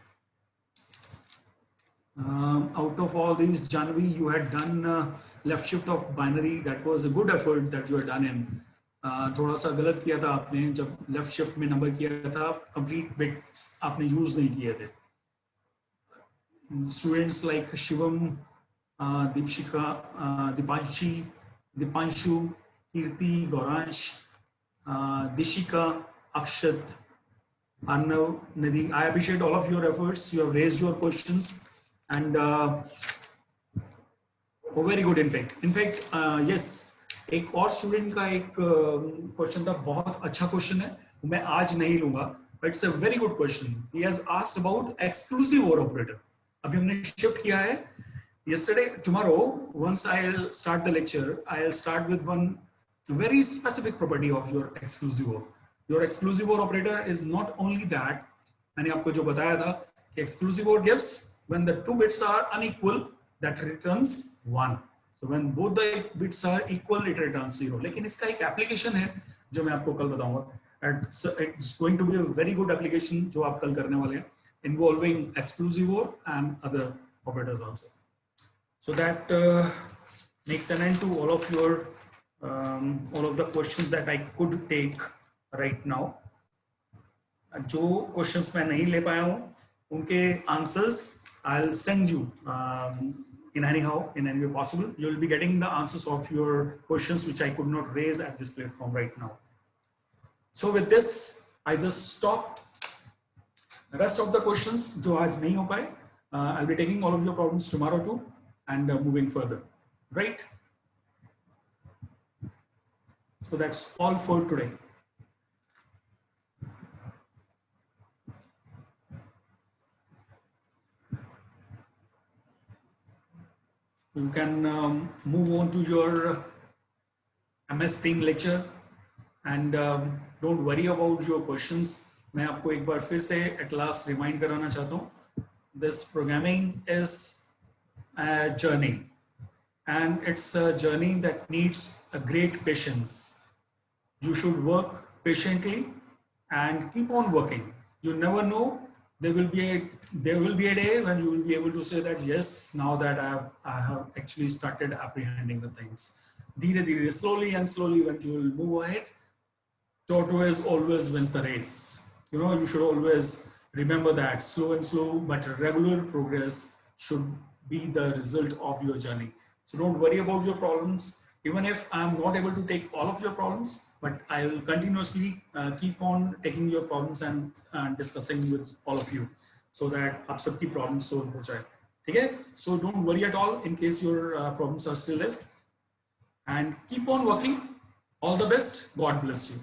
Out of all these, Janvi, you had done left shift of binary. That was a good effort that you had done in. थोड़ा सा गलत किया था आपने जब left shift में number किया था, कंप्लीट बिट्स आपने यूज नहीं किए थे। Students like Shivam Deepshika, Dipanshu, Kirti, Gauransh, Dishika, Akshat, Arnav, Nadi. I appreciate all of your efforts. You have raised your questions and very good in fact. Yes, एक और student का एक question था, बहुत अच्छा क्वेश्चन है, मैं आज नहीं लूंगा, but it's a very good question. He has asked about exclusive or operator. अभी हमने शिफ्ट किया है. Yesterday, tomorrow, once I'll start the lecture, I'll start with one very specific property of your exclusive OR. Your exclusive OR operator is not only that. मैंने आपको जो बताया था कि exclusive OR gives when the two bits are unequal, that returns 1. So when both the bits are equal, it returns 0. लेकिन इसका एक application है जो मैं आपको कल बताऊंगा. It's going to be a very good application जो आप कल करने वाले हैं, involving exclusive OR and other operators also. So that makes an end to all of your all of the questions that I could take right now. जो questions मैं नहीं ले पाया हूँ, उनके answers I'll send you in any way possible. You will be getting the answers of your questions which I could not raise at this platform right now. So with this, I just stop. The rest of the questions जो आज नहीं हो पाए, I'll be taking all of your problems tomorrow too. And moving further, right? So that's all for today. You can move on to your MS Team lecture and don't worry about your questions. मैं आपको एक बार फिर से at last remind कराना चाहता हूँ. This programming is a journey, and it's a journey that needs a great patience. You should work patiently and keep on working. You never know, there will be a day when you will be able to say that yes, now that I have actually started apprehending the things. Dheere dheere, slowly and slowly, when you will move ahead, tortoise always wins the race. You know, you should always remember that slow and slow but regular progress should be the result of your journey. So don't worry about your problems. Even if I'm not able to take all of your problems, but I will continuously keep on taking your problems and discussing with all of you so that आप सबकी problems solve हो जाए. ठीक है? So don't worry at all in case your problems are still left. And keep on working. All the best. God bless you.